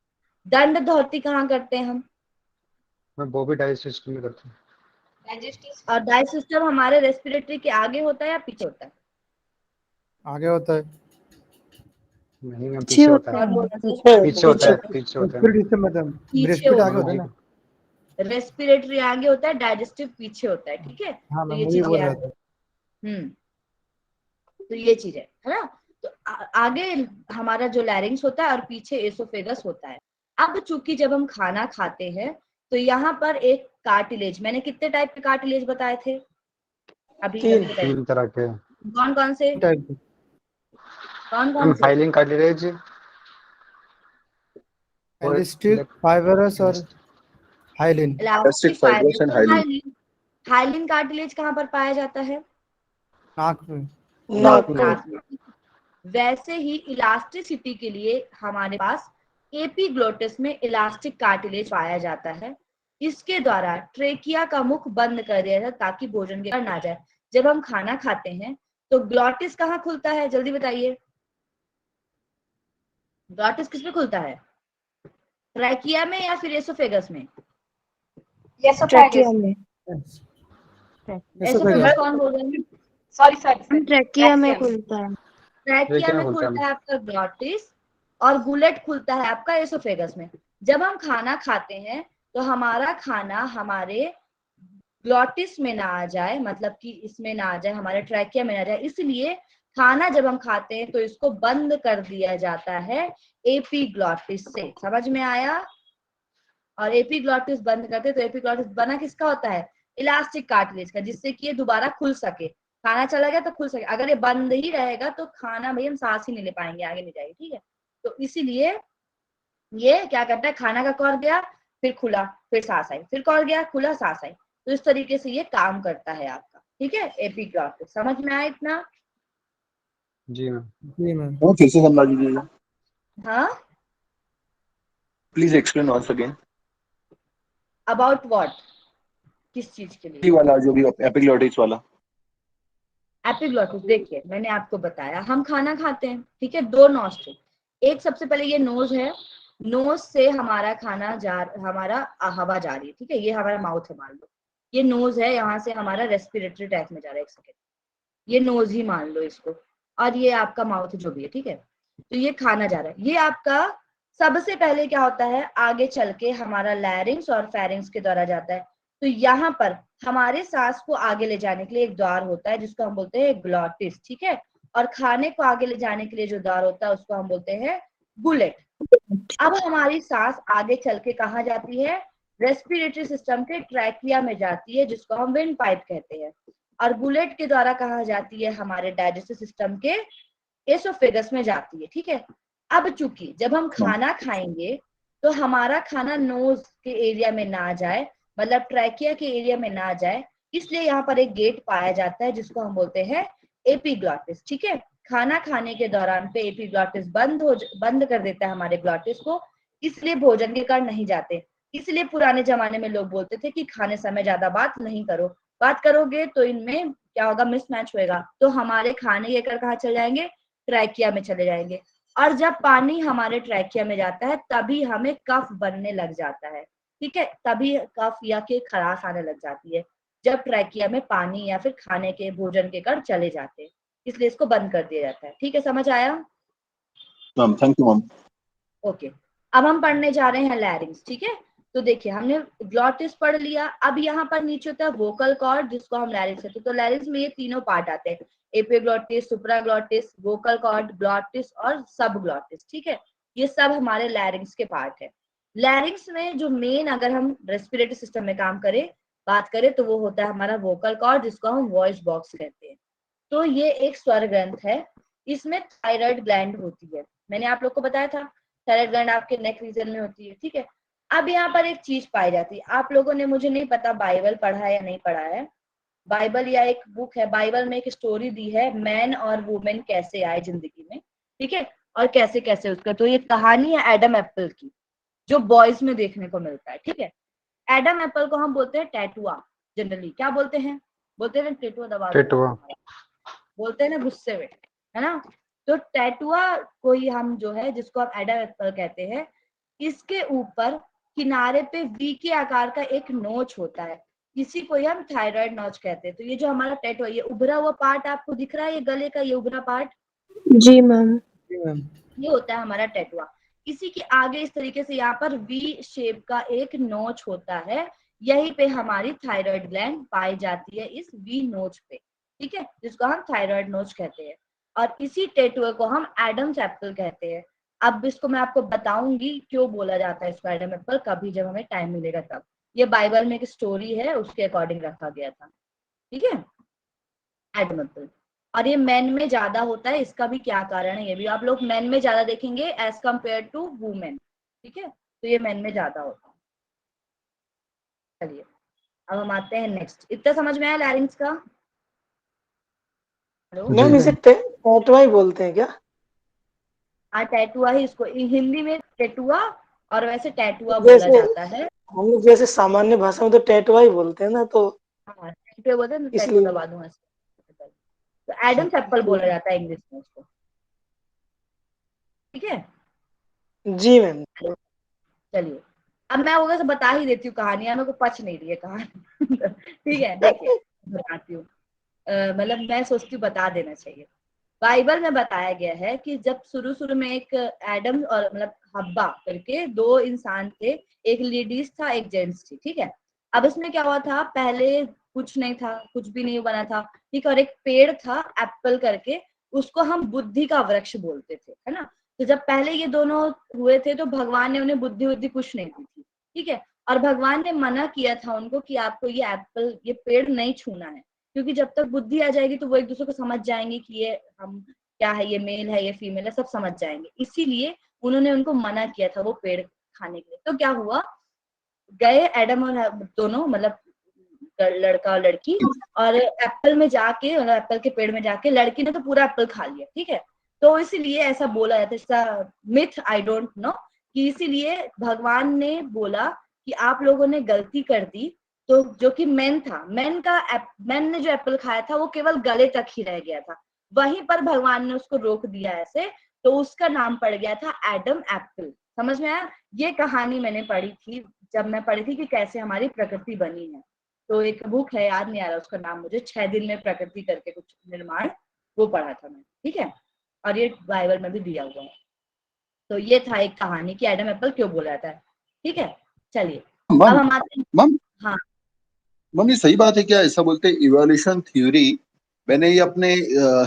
दंड धोती कहाँ करते हैं हम? मैं वो भी डाइजेस्टिव में करता हूँ डाइजेस्टिव। और डाइजेस्टिव हमारे रेस्पिरेटरी के आगे होता है या पीछे होता है? आगे होता है। नहीं मैम पीछे पीछे होता होता है है। पीछे होता है पीछे होता है रेस्पिरेटरी से मतलब पीछे रेस्पिरेट आगे होता होता है है। ना। रेस्पिरेटरी आगे होता है, डाइजेस्टिव पीछे होता है, ठीक है। हाँ तो मैम ये वही चीजें बोल रहा याद था। रखो। तो ये चीज है ना। तो आगे हमारा जो लैरिंग्स होता है और पीछे एसोफेगस होता है। अब चूंकि जब हम खाना खाते हैं तो यहाँ पर एक कार्टिलेज, मैंने कितने टाइप के कार्टिलेज बताए थे अभी तक बताइए? 3 तरह के कौन कौन से? टाइप कौन कौन से? हाइलिन कार्टिलेज और एलिस्टिक, फाइबरस और hyaline. Elastic, fibrous and fibrous और हाइलिन। हाइलिन कार्टिलेज कहाँ पर पाया जाता है? नाक में। नाक में। वैसे ही इलास्टिसिटी के लिए हमारे पास एपीग्लोटिस में इलास्टिक कार्टिलेज पाया जाता है। इसके द्वारा ट्रेकिया का मुख बंद कर दिया जाता है ताकि भोजन के ना जाए। जब हम खाना खाते हैं तो ग्लॉटिस कहाँ खुलता है, जल्दी बताइए। ग्लॉटिस किस में खुलता है, ट्रैकिया में या फिर एसोफेगस में? ट्रैकिया में। एसोफेगस कौन बोल रहे हैं? सॉरी ट्रैकिया में खुलता है। ट्रैकिया में खुलता है आपका ग्लॉटिस और गुलेट खुलता है आपका एसोफेगस में। जब हम खाना खाते हैं तो हमारा खाना हमारे ग्लॉटिस में ना आ जाए, मतलब कि इसमें ना आ जाए, हमारे ट्रैकिया में ना आ जाए, इसलिए खाना जब हम खाते हैं तो इसको बंद कर दिया जाता है एपीग्लॉटिस से। समझ में आया? और एपीग्लॉटिस बंद करते तो एपीग्लॉटिस बना किसका होता है? इलास्टिक कार्टिलेज का, जिससे कि ये दोबारा खुल सके। खाना चला गया तो खुल सके, अगर ये बंद ही रहेगा तो खाना भाई हम सांस ही नहीं ले पाएंगे, आगे नहीं जाएगी, ठीक है। तो इसीलिए ये क्या करता है, खाना का कौर गया फिर खुला फिर सांस आई, फिर कौर गया खुला सांस आई, तो इस तरीके से ये काम करता है आपका, ठीक है। एपिग्लॉटिस समझ में आया इतना? जी मैम। जी मैम। वो फिर से समझा दीजिएगा, हाँ, please explain once again. About what, किस चीज के लिए? ये वाला जो भी एपिग्लॉटिस वाला। एपिग्लॉटिस देखिए मैंने आपको बताया, हम खाना खाते हैं, ठीक है, दो नॉस्ट्रिल, एक सबसे पहले ये नोज है, नोज से हमारा हमारा हवा जा रही है, ठीक है, ये हमारा माउथ है मान लो, ये नोज है, यहाँ से हमारा रेस्पिरेटरी ट्रैक में जा रहा है, एक सेकेंड, ये नोज ही मान लो इसको, और ये आपका माउथ जो भी है, ठीक है। तो ये खाना जा रहा है, ये आपका सबसे पहले क्या होता है, आगे चल के हमारा लैरिंग्स और फेरिंग्स के द्वारा जाता है। तो यहाँ पर हमारे सांस को आगे ले जाने के लिए एक द्वार होता है जिसको हम बोलते हैं ग्लॉटिस, ठीक है, और खाने को आगे ले जाने के लिए जो द्वार होता है उसको हम बोलते हैं गुलेट। अब हमारी सांस आगे चल के कहाँ जाती है, रेस्पिरेटरी सिस्टम के ट्रैकिया में जाती है जिसको हम विंड पाइप कहते हैं, और गुलेट के द्वारा कहाँ जाती है, हमारे डाइजेस्टिव सिस्टम के एसोफेगस में जाती है, ठीक है। अब चूंकि जब हम खाना खाएंगे तो हमारा खाना नोज के एरिया में ना जाए, मतलब ट्रैकिया के एरिया में ना जाए, इसलिए यहाँ पर एक गेट पाया जाता है जिसको हम बोलते हैं एपिग्लॉटिस, ठीक है। खाना खाने के दौरान पे एपिग्लॉटिस बंद कर देता है हमारे ग्लॉटिस को, इसलिए भोजन के कण नहीं जाते। इसलिए पुराने जमाने में लोग बोलते थे कि खाने समय ज्यादा बात नहीं करो, बात करोगे तो इनमें क्या होगा, मिसमैच होएगा, तो हमारे खाने के कण कहाँ चले जाएंगे, ट्रैकिया में चले जाएंगे, और जब पानी हमारे ट्रैकिया में जाता है तभी हमें कफ बनने लग जाता है, ठीक है, तभी कफ या के खराश आने लग जाती है जब ट्रैकिया में पानी या फिर खाने के भोजन के कण चले जाते हैं, इसलिए इसको बंद कर दिया जाता है, ठीक है, समझ आया? Ma'am thank you ma'am. Okay, अब हम पढ़ने जा रहे हैं लैरिंग्स, ठीक है। तो देखिए हमने ग्लॉटिस पढ़ लिया, अब यहाँ पर नीचे होता है वोकल कॉर्ड जिसको हम लैरिंग्स कहते हैं। तो लैरिंग्स में ये तीनों पार्ट आते हैं, epiglottis, supraglottis, vocal cord, glottis और सबग्लॉटिस, ठीक है, ये सब हमारे लैरिंग्स के पार्ट है। लैरिंग्स में जो मेन, अगर हम रेस्पिरेटरी सिस्टम में काम करें बात करें तो वो होता है हमारा वोकल कॉर्ड जिसको हम वॉइस बॉक्स कहते हैं। तो ये एक स्वर ग्रंथ है, इसमें थायराइड ग्लैंड होती है, मैंने आप लोग को बताया था थायराइड ग्लैंड आपके नेक रीजन में होती है, ठीक है। अब यहाँ पर एक चीज पाई जाती है, आप लोगों ने, मुझे नहीं पता बाइबल पढ़ा है या नहीं पढ़ा है, बाइबल या एक बुक है, बाइबल में एक स्टोरी दी है मैन और वुमेन कैसे आए जिंदगी में, ठीक है, और कैसे कैसे उसका, तो ये कहानी है एडम एप्पल की जो बॉयज में देखने को मिलता है, ठीक है। एडम एप्पल को हम बोलते हैं टैटुआ, जनरली क्या बोलते हैं, बोलते हैं टैटुआ दबा दो, टेटुआ। बोलते हैं ना गुस्से में, है ना। तो टैटुआ को ही हम जो है जिसको हम एडम एप्पल कहते हैं, इसके ऊपर किनारे पे वी के आकार का एक नोच होता है, इसी को ही हम थायराइड नोच कहते हैं। तो ये जो हमारा टैटुआ, ये उभरा हुआ पार्ट आपको दिख रहा है, ये गले का ये उभरा पार्ट, जी मैम। जी मैम। ये होता है हमारा टैटुआ। इसी के आगे इस तरीके से यहाँ पर वी शेप का एक नोच होता है, यहीं पे हमारी थायराइड ग्लैंड पाई जाती है, इस वी नोच पे, ठीक है, जिसको हम थायराइड नोच कहते हैं, और इसी टैटुए को हम एडम्स एप्पल कहते हैं। अब इसको मैं आपको बताऊंगी क्यों बोला जाता है इसको एडम एप्पल, कभी जब हमें टाइम मिलेगा तब। ये बाइबल में एक स्टोरी है, उसके अकॉर्डिंग रखा गया था, ठीक है, एडम एप्पल। और ये मेन में ज्यादा होता है, इसका भी क्या कारण है ये भी आप लोग मेन में ज्यादा देखेंगे एज कम्पेयर टू वुमेन, ठीक है, तो ये मेन में ज्यादा होता है। चलिए अब हम आते हैं नेक्स्ट, इतना समझ में आया लैरिंग्स का? हेलो, मैम, इसे टैटुआ ही बोलते हैं क्या? हाँ टैटुआ ही इसको हिंदी में टैटुआ और वैसे टैटुआ बोला जाता है। हम लोग जैसे सामान्य भाषा में तो टैटुआ ही बोलते हैं ना, तो हाँ टैटुआ बोलते हैं, टैटू इसलिए दबा दूंगा, तो एडम्स एप्पल बोला जाता है इंग्लिश में उसको, ठीक है। जी मैम। चलिए अब मैं होगा तो बता ही देती हूँ कहानियां, मेरे को पच नहीं रही है कहानी ठीक है, देखिए बताती हूँ, मतलब मैं सोचती हूँ बता देना चाहिए। बाइबल में बताया गया है कि जब शुरू शुरू में एक एडम और मतलब हब्बा करके दो इंसान थे, एक लेडीज था एक जेंट्स थी, ठीक है। अब इसमें क्या हुआ था, पहले कुछ नहीं था, कुछ भी नहीं बना था, ठीक, और एक पेड़ था एप्पल करके, उसको हम बुद्धि का वृक्ष बोलते थे, है ना। तो जब पहले ये दोनों हुए थे तो भगवान ने उन्हें बुद्धि बुद्धि कुछ नहीं दी थी, ठीक है, और भगवान ने मना किया था उनको कि आपको ये एप्पल, ये पेड़ नहीं छूना है, क्योंकि जब तक बुद्धि आ जाएगी तो वो एक दूसरे को समझ जाएंगे कि ये हम क्या है, ये मेल है, ये फीमेल है, सब समझ जाएंगे। इसीलिए उन्होंने उनको मना किया था वो पेड़ खाने के लिए। तो क्या हुआ, गए एडम और दोनों, मतलब लड़का और लड़की, और एप्पल में जाके, मतलब एप्पल के पेड़ में जाके लड़की ने तो पूरा एप्पल खा लिया, ठीक है। तो इसीलिए ऐसा बोला जाता है, इसका मिथ आई डोंट नो, कि इसीलिए भगवान ने बोला कि आप लोगों ने गलती कर दी। तो जो कि मैन था, मैन ने जो एप्पल खाया था वो केवल गले तक ही रह गया था, वहीं पर भगवान ने उसको रोक दिया ऐसे, तो उसका नाम पड़ गया था एडम एप्पल। समझ में आया? ये कहानी मैंने पढ़ी थी जब मैं पढ़ी थी कि कैसे हमारी प्रकृति बनी है। तो एक बुक है, याद नहीं आ रहा उसका नाम मुझे, 6 दिन में प्रकृति करके कुछ निर्माण, वो पढ़ा था मैं, ठीक है। और ये बाइबल में भी दिया हुआ है। तो ये था एक कहानी कि एडम एप्पल क्यों बोला जाता है, ठीक है। चलिए अब हम आते हैं। मम हाँ मम्मी सही बात है क्या? ऐसा बोलते हैं इवोल्यूशन थ्योरी, मैंने ये अपने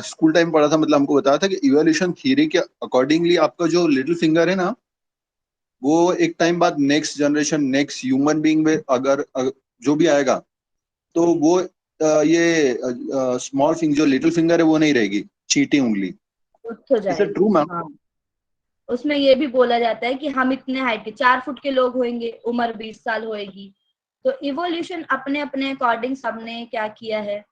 स्कूल टाइम पढ़ा था, मतलब हमको बताया था कि इवोल्यूशन थ्योरी के अकॉर्डिंगली आपका जो लिटिल फिंगर है ना, वो एक टाइम बाद next generation, next human being में अगर जो भी आएगा, तो वो ये स्मॉल फिंगर, जो लिटिल फिंगर है वो नहीं रहेगी, चीटी उंगली। कुछ हो इज इट जाएगी। True ma'am? हाँ, उसमें ये भी बोला जाता है कि हम इतने हाइट के 4 फुट के लोग होंगे, उम्र 20 साल होएगी। तो इवोल्यूशन अपने अपने अकॉर्डिंग सबने क्या किया है,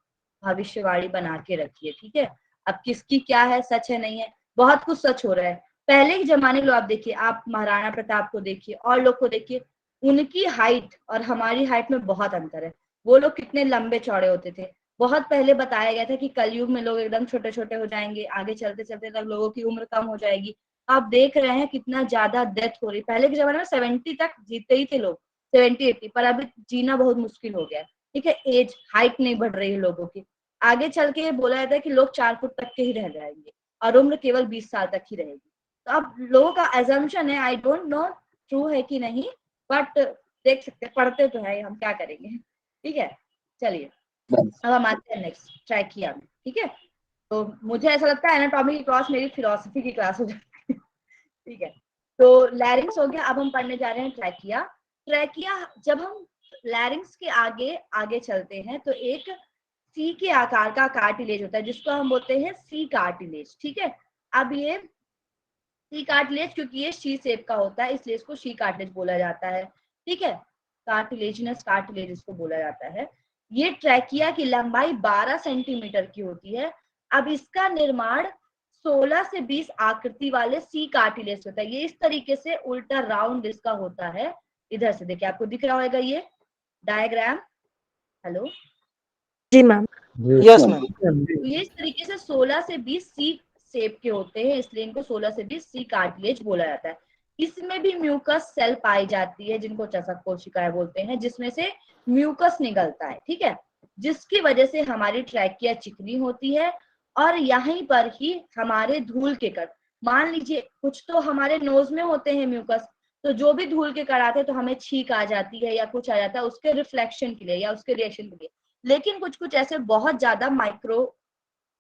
भविष्यवाणी बना के रखी है, ठीक है। अब किसकी क्या है, सच है नहीं है, बहुत कुछ सच हो रहा है। पहले के जमाने लो, आप देखिए, आप महाराणा प्रताप को देखिए और लोग को देखिए, उनकी हाइट और हमारी हाइट में बहुत अंतर है। वो लोग कितने लंबे चौड़े होते थे। बहुत पहले बताया गया था कि कलयुग में लोग एकदम छोटे छोटे हो जाएंगे, आगे चलते चलते तक लोगों की उम्र कम हो जाएगी। आप देख रहे हैं कितना ज्यादा डेथ हो रही। पहले के जमाने में 70 तक जीते ही थे लोग, 70-80, पर अभी जीना बहुत मुश्किल हो गया है, ठीक है। एज, हाइट नहीं बढ़ रही है लोगों की। आगे चल के बोला जाता है कि लोग 4 फुट तक के ही रह जाएंगे और उम्र केवल 20 साल तक ही रहेगी। तो अब लोगों का एजम्पशन है, आई डोंट नो ट्रू है कि नहीं, बट देख सकते, पढ़ते तो है, हम क्या करेंगे, ठीक है। चलिए अब हम आते हैं नेक्स्ट ट्रैकिया में, ठीक है। तो मुझे ऐसा लगता है एनाटॉमी की क्लास मेरी फिलोसफी की क्लास हो जाती है, ठीक है। तो लैरिंग्स हो गया, अब हम पढ़ने जा रहे हैं ट्रैकिया। ट्रैकिया, जब हम लैरिंग्स के आगे आगे चलते हैं तो एक सी के आकार का कार्टिलेज होता है जिसको हम बोलते हैं सी कार्टिलेज, ठीक है। अब ये सी कार्टिलेज, क्योंकि ये शी शेप का होता है इसलिए इसको शी कार्टिलेज बोला जाता है, ठीक है। कार्टिलेजिनस कार्टिलेज इसको बोला जाता है। ये ट्रैकिया की लंबाई 12 सेंटीमीटर की होती है। अब इसका निर्माण 16 से 20 आकृति वाले सी कार्टिलेज होता है। ये इस तरीके से उल्टा राउंड इसका होता है। इधर से देखिए, आपको दिख रहा होगा ये डायग्राम। हेलो जी मैम। Yes ma'am. तो ये इस तरीके से 16 से 20 सी शेप के होते हैं, इसलिए इनको 16 से 20 सी कार्टिलेज बोला जाता है। इसमें भी म्यूकस सेल पाई जाती है जिनको चसक कोशिकाएं बोलते हैं, जिसमें से म्यूकस निकलता है, ठीक है, जिसकी वजह से हमारी ट्रैकिया चिकनी होती है। और यहीं पर ही हमारे धूल के कण, मान लीजिए कुछ तो हमारे नोज में होते हैं म्यूकस, तो जो भी धूल के कण आते हैं तो हमें छींक आ जाती है या कुछ आ जाता है उसके रिफ्लेक्शन के लिए या उसके रिएक्शन के लिए। लेकिन कुछ कुछ ऐसे बहुत ज्यादा माइक्रो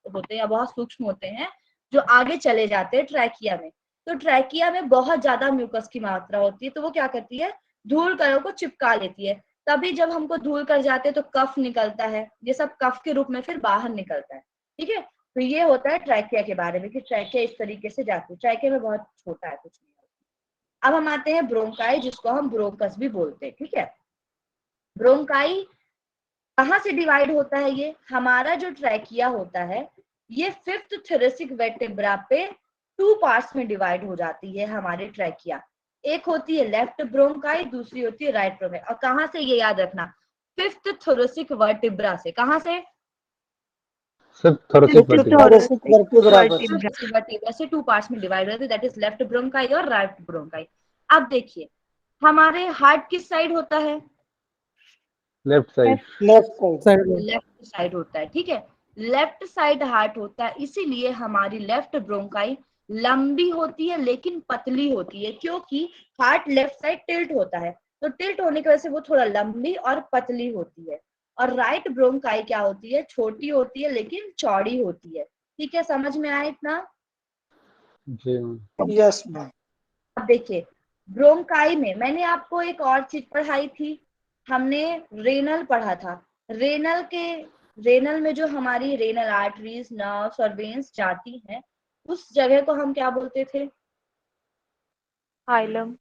होते हैं या बहुत सूक्ष्म होते हैं जो आगे चले जाते हैं ट्रैकिया में। तो ट्रैकिया में बहुत ज्यादा म्यूकस की मात्रा होती है, तो वो क्या करती है, धूल कणों को चिपका लेती है। तभी जब हमको धूल कर जाते हैं तो कफ निकलता है, ये सब कफ के रूप में फिर बाहर निकलता है, ठीक है। तो ये होता है ट्रैकिया के बारे में कि ट्रैकिया इस तरीके से जाती है। ट्रैकिया में बहुत छोटा है, कुछ नहीं। अब हम आते हैं ब्रोंकाई, जिसको हम ब्रोंकस भी बोलते हैं, ठीक है। ब्रोंकाई कहाँ से डिवाइड होता है, ये हमारा जो ट्रैकिया होता है ये 5th थोरेसिक वर्टेब्रा पे 2 पार्ट्स में डिवाइड हो जाती है हमारी ट्रैकिया। एक होती है लेफ्ट ब्रोंकाई, दूसरी होती है राइट ब्रोंकाई। और कहाँ से, ये याद रखना, 5th थोरेसिक वर्टेब्रा से, कहाँ से, सिर्फ थोरेसिक वर्टेब्रा से 2 पार्ट्स में डिवाइड होती है, दैट इज लेफ्ट ब्रोंकाई और राइट ब्रोंकाई। अब देखिए हमारे हार्ट किस साइड होता है, लेफ्ट साइड। लेफ्ट साइड होता है, ठीक है। लेफ्ट साइड हार्ट होता है, इसीलिए हमारी लेफ्ट ब्रोंकाई लंबी होती है लेकिन पतली होती है, क्योंकि हार्ट लेफ्ट साइड टिल्ट होता है। तो टिल्ट होने की वजह से वो थोड़ा लंबी और पतली होती है। और राइट ब्रोंकाई क्या होती है, छोटी होती है लेकिन चौड़ी होती है, ठीक है। समझ में आया इतना? जी यस मैम। अब देखिए ब्रोंकाई में मैंने आपको एक और चीज पढ़ाई थी, हमने रेनल पढ़ा था। रेनल के रेनल में जो हमारी रेनल आर्टरीज, नर्व्स और वेन्स जाती हैं, उस जगह को हम क्या बोलते थे? हाइलम।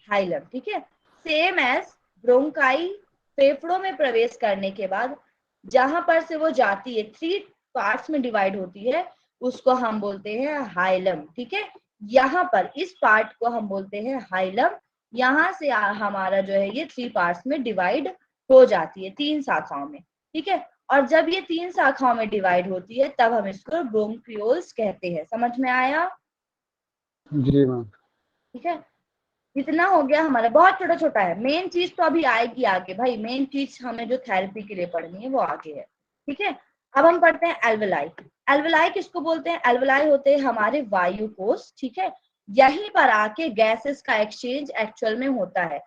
हाइलम, ठीक है। सेम एज ब्रोंकाई, फेफड़ों में प्रवेश करने के बाद जहां पर से वो जाती है, 3 पार्ट्स में डिवाइड होती है, उसको हम बोलते हैं हाइलम, ठीक है। यहाँ पर इस पार्ट को हम बोलते हैं हाइलम। यहाँ से हमारा जो है ये 3 पार्ट्स में डिवाइड हो जाती है, 3 शाखाओं में, ठीक है। और जब ये 3 शाखाओं में डिवाइड होती है तब हम इसको ब्रोंक्यूल्स कहते हैं। समझ में आया? जी मैम। ठीक है, इतना हो गया हमारा, बहुत छोटा छोटा है। मेन चीज तो अभी आएगी आगे भाई, मेन चीज हमें जो थेरेपी के लिए पढ़नी है वो आगे है, ठीक है। अब हम पढ़ते हैं एल्वेलाई। एल्वेलाई किसको बोलते हैं? एल्वेलाई होते हैं हमारे वायु कोश, ठीक है। यहीं पर आके गैसेस का एक्सचेंज एक्चुअल में होता है।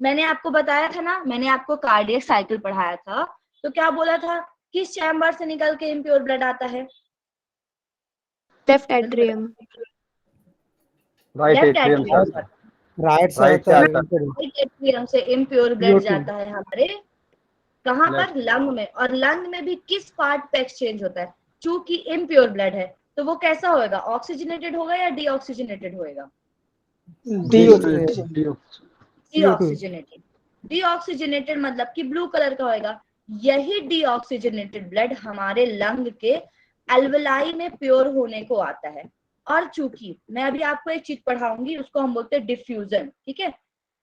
मैंने आपको बताया था ना, मैंने आपको कार्डियक साइकिल पढ़ाया था, तो क्या बोला था? किस चैम्बर से निकल के इम्प्योर ब्लड आता है? Left atrium. Right left atrium से एट्रियम, आता राइट से राइट से आता है आता है। राइट एट्रियम से इम्प्योर ब्लड जाता है हमारे कहाँ लेफ्ट। पर? लंग में। और लंग में भी किस पार्ट पे एक्सचेंज होता है? चूंकि इम्प्योर ब्लड है तो वो कैसा होएगा? ऑक्सीजनेटेड होगा या डीऑक्सीजनेटेड होएगा? डीऑक्सीजनेशन। CO2। डीऑक्सीजनेटेड। डीऑक्सीजनेटेड मतलब कि ब्लू कलर का होएगा। यही डीऑक्सीजनेटेड ब्लड हमारे लंग के एल्वेलाई में प्योर होने को आता है। और चूंकि मैं अभी आपको एक चीज पढ़ाऊंगी, उसको हम बोलते हैं डिफ्यूजन, ठीक है।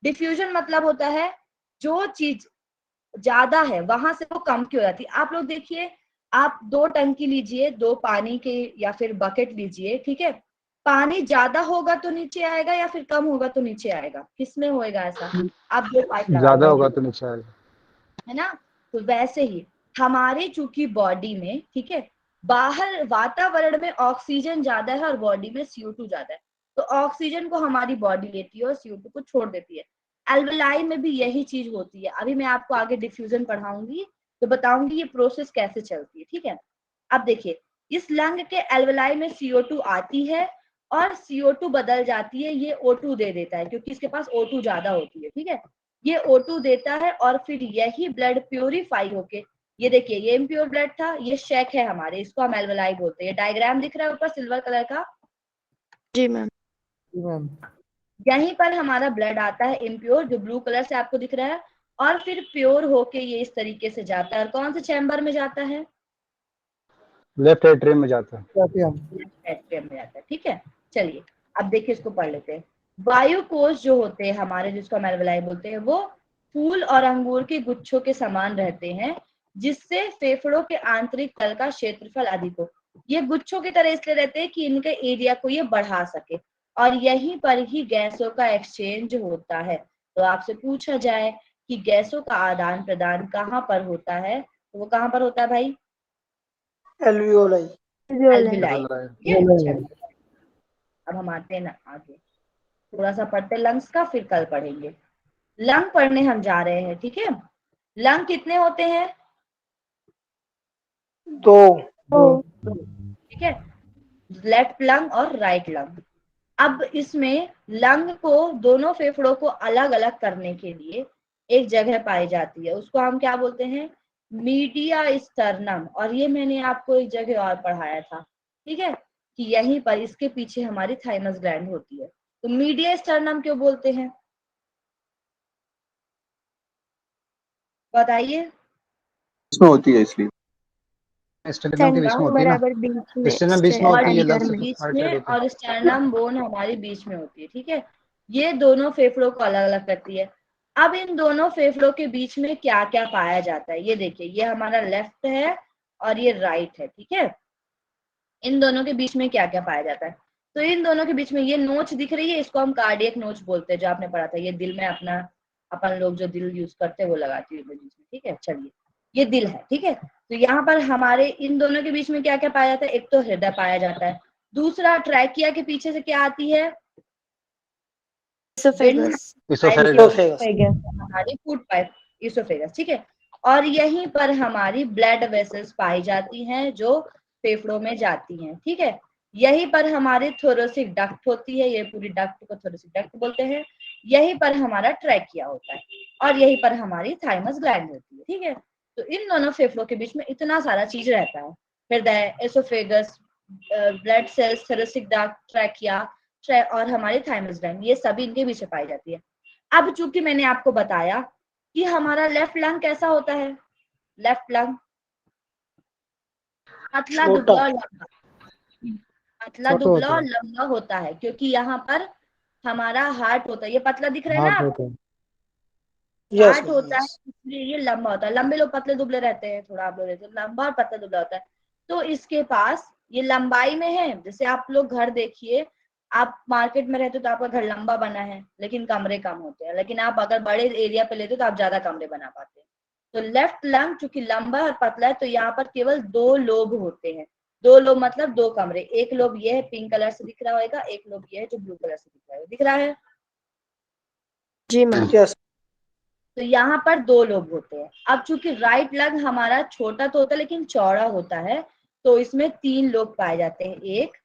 डिफ्यूजन मतलब होता है जो चीज ज्यादा है वहां से वो कम की हो जाती है। आप लोग देखिए, आप 2 टंकी लीजिए, 2 पानी के या फिर बकेट लीजिए, ठीक है। पानी ज्यादा होगा तो नीचे आएगा या फिर कम होगा तो नीचे आएगा? किसमें होएगा ऐसा? आप 2 पाइप लगा ज्यादा लो, होगा तो नीचे आएगा। है ना। तो वैसे ही हमारे चूंकि बॉडी में, ठीक है, बाहर वातावरण में ऑक्सीजन ज्यादा है और बॉडी में CO2 ज्यादा है, तो ऑक्सीजन को हमारी बॉडी लेती है और CO2 को छोड़ देती है। एल्वेलाई में भी यही चीज होती है। अभी मैं आपको आगे डिफ्यूजन पढ़ाऊंगी तो बताऊंगी ये प्रोसेस कैसे चलती है, ठीक है। अब देखिए, इस लंग के एल्वेलाई में CO2 आती है और CO2 बदल जाती है, ये O2 दे देता है क्योंकि इसके पास O2 ज्यादा होती है, ठीक है। ये O2 देता है और फिर यही ब्लड प्योरीफाई होके, ये देखिए ये इम्प्योर ब्लड था, ये शेक है हमारे, इसको हम एल्वेलाई बोलते हैं। डायग्राम दिख रहा है ऊपर सिल्वर कलर का? जी मैम। मैम। यहीं पर हमारा ब्लड आता है इम्प्योर, जो ब्लू कलर से आपको दिख रहा है, और फिर प्योर होके ये इस तरीके से जाता है। और कौन से चैम्बर में जाता है? लेफ्ट एट्रियम में जाता है। लेफ्ट एट्रियम में जाता है, ठीक है। चलिए अब देखिए, इसको पढ़ लेते हैं। वायु कोश जो होते हैं हमारे, जिसको हम एल्वेलाई बोलते हैं, वो फूल और अंगूर के गुच्छों के समान रहते हैं, जिससे फेफड़ों के आंतरिक तल का क्षेत्रफल अधिक हो। ये गुच्छों की तरह इसलिए रहते हैं कि इनके एरिया को ये बढ़ा सके, और यहीं पर ही गैसों का एक्सचेंज होता है। तो आपसे पूछा जाए कि गैसों का आदान प्रदान कहाँ पर होता है, तो वो कहाँ पर होता है भाई? एल्वियोलाई। एल्विलाई। चलिए अब हम आते हैं ना आगे, थोड़ा सा पढ़ते लंग्स का, फिर कल पढ़ेंगे। लंग पढ़ने हम जा रहे हैं, ठीक है। लंग कितने होते हैं? 2। ठीक है, लेफ्ट लंग और राइट लंग। अब इसमें लंग को, दोनों फेफड़ों को अलग अलग करने के लिए एक जगह पाई जाती है, उसको हम क्या बोलते हैं? Media sternum. और ये मैंने आपको एक जगह और पढ़ाया था, ठीक है, कि यहीं पर इसके पीछे हमारी थाइमस ग्लैंड होती है। तो मीडिया स्टर्नम क्यों बोलते हैं बताइए? इसमें होती है इसलिए। स्टेनम के बीच में होती है ना। बराबर बीच में, स्टेनम बीच में होती है, ये सेंटर लंग्स में। बीच आउटसाइड में, होती है। और स्टर्नम बोन हमारे बीच में होती है, ठीक है। ये दोनों फेफड़ों को अलग अलग करती है। अब इन दोनों फेफड़ों के बीच में क्या क्या पाया जाता है, ये देखिए, ये हमारा लेफ्ट है और ये राइट है, ठीक है। इन दोनों के बीच में क्या क्या पाया जाता है? तो इन दोनों के बीच में ये नोच दिख रही है, इसको हम कार्डियक नोच बोलते हैं, जो आपने पढ़ा था। ये दिल में अपना, अपन लोग जो दिल यूज करते हैं वो लगाती है बीच में, ठीक है। चलिए, ये दिल है, ठीक है। तो यहाँ पर हमारे इन दोनों के बीच में क्या क्या पाया जाता है? एक तो हृदय पाया जाता है, दूसरा ट्रैकिया के पीछे से क्या आती है? इसोफेगस। हमारी फूड पाइप, इसोफेगस, ठीक है। और यहीं पर हमारी ब्लड वेसल्स पाई जाती हैं जो फेफड़ों में जाती हैं, ठीक है। यहीं पर हमारी थोरेसिक डक्ट होती है, ये पूरी डक्ट को थोरेसिक डक्ट बोलते हैं। यहीं पर हमारा ट्रैकिया होता है और यहीं पर हमारी थाइमस ग्लैंड होती है, ठीक है। तो इन दोनों फेफड़ों के बीच में इतना सारा चीज रहता है, हृदय, oesophagus, blood cells, thoracic duct, trachea और हमारे थाइमस ग्लैंड, ये सभी इनके बीच में पाई जाती है। अब चूंकि मैंने आपको बताया कि हमारा लेफ्ट लंग कैसा होता है, लेफ्ट लंग पतला छोटा। दुबला और लंबा, पतला छोटा दुबला होता और है। लंबा होता है, क्योंकि यहाँ पर हमारा हार्ट होता है। ये पतला दिख रहा है ना हार्ट आपको, होता है। यस हार्ट मैम, होता है, यस। इसलिए ये लंबा होता है। लंबे लोग पतले दुबले रहते हैं, थोड़ा आप लोग रहते हैं लंबा और पतला दुबला होता है। तो इसके पास ये लंबाई में है। जैसे आप लोग घर देखिए, आप मार्केट में रहते हो तो आपका घर लंबा बना है लेकिन कमरे कम होते हैं, लेकिन आप अगर बड़े एरिया पे लेते हो तो आप ज्यादा कमरे बना पाते हैं। तो लेफ्ट लंग चूंकि लंबा और पतला है, तो यहाँ पर केवल 2 लोब होते हैं। 2 लोब मतलब 2 कमरे। एक लोब ये है, पिंक कलर से दिख रहा होगा, एक लोब ये है जो ब्लू कलर से दिख रहा है, दिख रहा है। जी मैम। यस। तो यहाँ पर 2 लोब होते हैं। अब चूंकि राइट लंग हमारा छोटा तो होता है लेकिन चौड़ा होता है, तो इसमें 3 लोब पाए जाते हैं, 1,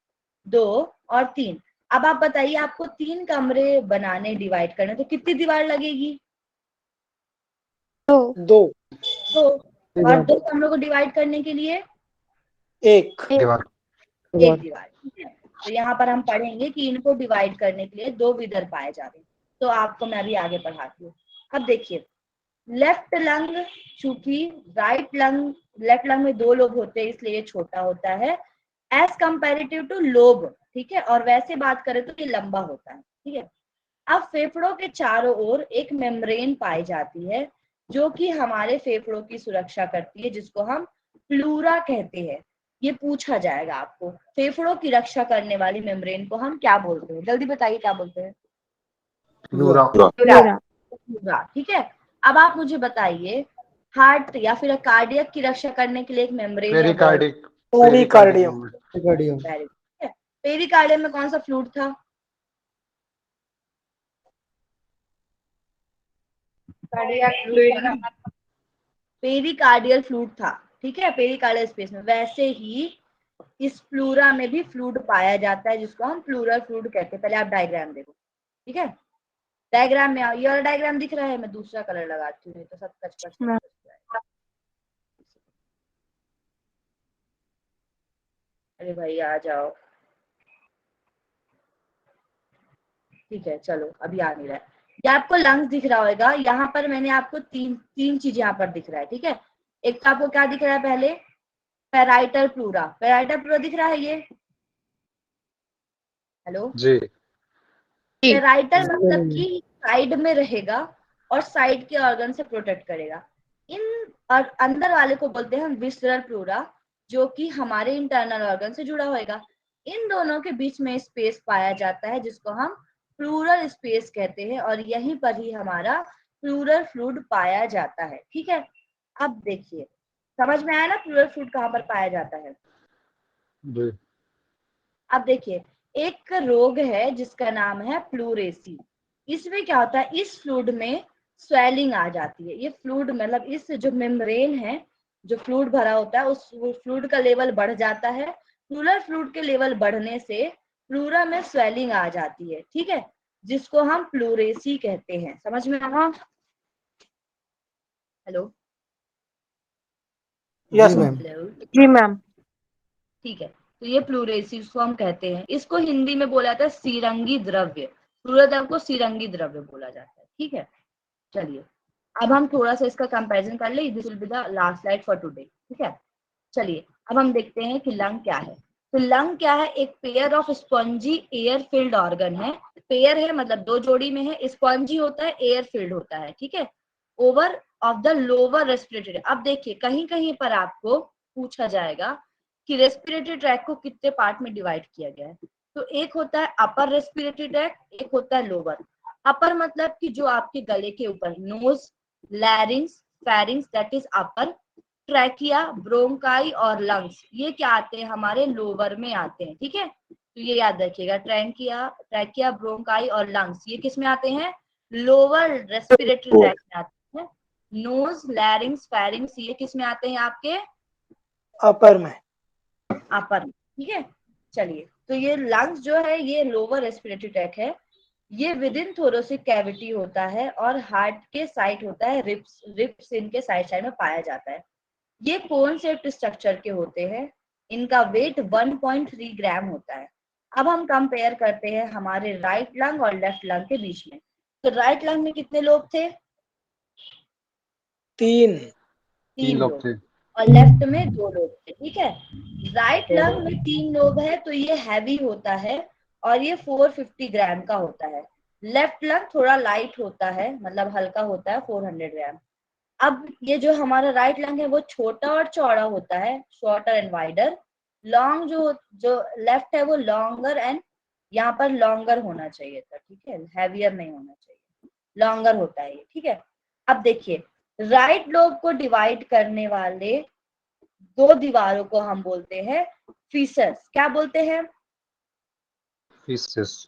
2 और 3। अब आप बताइए, आपको 3 कमरे बनाने, डिवाइड करने, तो कितनी दीवार लगेगी? 2। 2। 2। ठीक और है। 2 कमरों को डिवाइड करने के लिए 1। दीवार। 1 दीवार, ठीक है। तो यहाँ पर हम पढ़ेंगे कि इनको डिवाइड करने के लिए 2 विदर पाए जाते हैं। तो आपको मैं अभी आगे पढ़ाती हूँ। अब देखिए, लेफ्ट लंग, चूंकि राइट लंग, लेफ्ट लंग में 2 लोब होते हैं इसलिए ये छोटा होता है एज कंपेरेटिव टू लोब, ठीक है। और वैसे बात करें तो ये लंबा होता है, ठीक है। अब फेफड़ों के चारों ओर एक मेम्ब्रेन पाई जाती है जो कि हमारे फेफड़ों की सुरक्षा करती है, जिसको हम प्लूरा कहते हैं। ये पूछा जाएगा आपको, फेफड़ों की रक्षा करने वाली मेम्ब्रेन को हम क्या बोलते हैं? जल्दी बताइए क्या बोलते हैं? प्लूरा। प्लूरा। प्लूरा, ठीक है। अब आप मुझे बताइए, हार्ट या फिर कार्डियक की रक्षा करने के लिए एक मेम्ब्रेन या वॉल, पेरिकार्डिक। पेरिकार्डियम। कार्डियम। ठीक है। पेरिकार्डियम में कौन सा फ्लूइड था? पेरिकार्डियल फ्लूइड था, ठीक है, पेरिकार्डियल स्पेस में। वैसे ही इस प्लूरा में भी फ्लूइड पाया जाता है जिसको हम प्लूरल फ्लूइड कहते हैं। पहले आप डायग्राम देखो, ठीक है। डायग्राम में आओ, ये वाला डायग्राम दिख रहा है, मैं दूसरा कलर लगाती हूँ, नहीं तो सब कच कच कच मैम। कच जाएगा। अरे भाई आ जाओ, ठीक है, चलो अभी आ नहीं रहा है। ये आपको लंग्स दिख रहा होगा, यहाँ पर मैंने आपको तीन चीज यहाँ पर दिख रहा है, ठीक है। एक तो आपको क्या दिख रहा है पहले, पेराइटल प्लूरा। पेराइटल प्लूरा दिख रहा है ये, हेलो। जी। पेराइटल मतलब कि साइड में रहेगा और साइड के ऑर्गन से प्रोटेक्ट करेगा। इन और अंदर वाले को बोलते हैं हम विसरल प्लूरा, जो कि हमारे इंटरनल ऑर्गन से जुड़ा होगा। इन दोनों के बीच में स्पेस पाया जाता है जिसको हम प्लूरल स्पेस कहते हैं, और यहीं पर ही हमारा प्लूरल फ्लूइड पाया जाता है, ठीक है। अब देखिए, समझ में आया ना प्लूरल फ्लूइड कहाँ पर पाया जाता है? जी। अब देखिए, एक रोग है जिसका नाम है प्लूरेसी। इसमें क्या होता है, इस फ्लूइड में स्वेलिंग आ जाती है। ये फ्लूइड मतलब इस जो मेम्ब्रेन है, जो फ्लूइड भरा होता है, उस फ्लूइड का लेवल बढ़ जाता है। प्लूरल फ्लूइड के लेवल बढ़ने से प्लूरा में स्वेलिंग आ जाती है, ठीक है, जिसको हम प्लूरेसी कहते हैं। समझ में आया? हेलो यस जी मैम। मैम। हेलो, जी मैम। ठीक है। तो ये प्लूरेसी को हम कहते हैं, इसको हिंदी में बोला जाता है सीरंगी द्रव्य। प्लूरल द्रव्य को सीरंगी द्रव्य बोला जाता है, ठीक है। चलिए, अब हम थोड़ा सा इसका कंपैरिजन कर ले। This will be the last slide for today, ठीक है। चलिए, अब हम देखते हैं कि लंग क्या है। तो लंग क्या है? एक pair of spongy air filled organ है। पेयर है मतलब 2 जोड़ी में है, स्पॉन्जी होता है, एयर फिल्ड होता है, ठीक है, over of the lower respiratory. अब देखिए, कहीं कहीं पर आपको पूछा जाएगा कि रेस्पिरेटरी ट्रैक को कितने पार्ट में डिवाइड किया गया है। तो एक होता है अपर रेस्पिरेटरी ट्रैक, एक होता है लोअर। अपर मतलब कि जो आपके गले के ऊपर, nose, larynx, pharynx, that is upper. Trachea, bronchi और लंग्स, ये क्या आते हैं? हमारे लोअर में आते हैं, ठीक है। तो ये याद रखिएगा, ट्रैकिया, ब्रोंकाई और लंग्स ये किस में आते हैं? लोअर रेस्पिरेटरी ट्रैक में आते हैं। नोज, लैरिंग्स, फेरिंग्स ये किस में आते हैं? आपके अपर में। अपर, ठीक है। चलिए, तो ये लंग्स जो है ये लोअर रेस्पिरेटरी ट्रैक है। ये विद इन थोरोसिक कैविटी होता है और हार्ट के साइड होता है, रिप्स इनके साइड साइड में पाया जाता है। ये कोन शेप्ड स्ट्रक्चर के होते हैं, इनका वेट 1.3 ग्राम होता है। अब हम कंपेयर करते हैं हमारे राइट लंग और लेफ्ट लंग के बीच में। तो राइट लंग में कितने लोब थे? 3। 3 लोग लोब, थे। और लेफ्ट में 2 लोब थे। ठीक है, राइट लंग में 3 लोब है तो ये हैवी होता है और ये 450 ग्राम का होता है। लेफ्ट लंग थोड़ा लाइट होता है, मतलब हल्का होता है, 400 ग्राम। अब ये जो हमारा राइट लंग है वो छोटा और चौड़ा होता है, शॉर्टर एंड वाइडर। लॉन्ग जो लेफ्ट है वो लॉन्गर एंड यहाँ पर लॉन्गर होना चाहिए था। ठीक है, हैवियर नहीं होना चाहिए, लॉन्गर होता है ये। ठीक है, अब देखिए राइट लोब को डिवाइड करने वाले 2 दीवारों को हम बोलते हैं फीसर्स। क्या बोलते हैं? फीसस।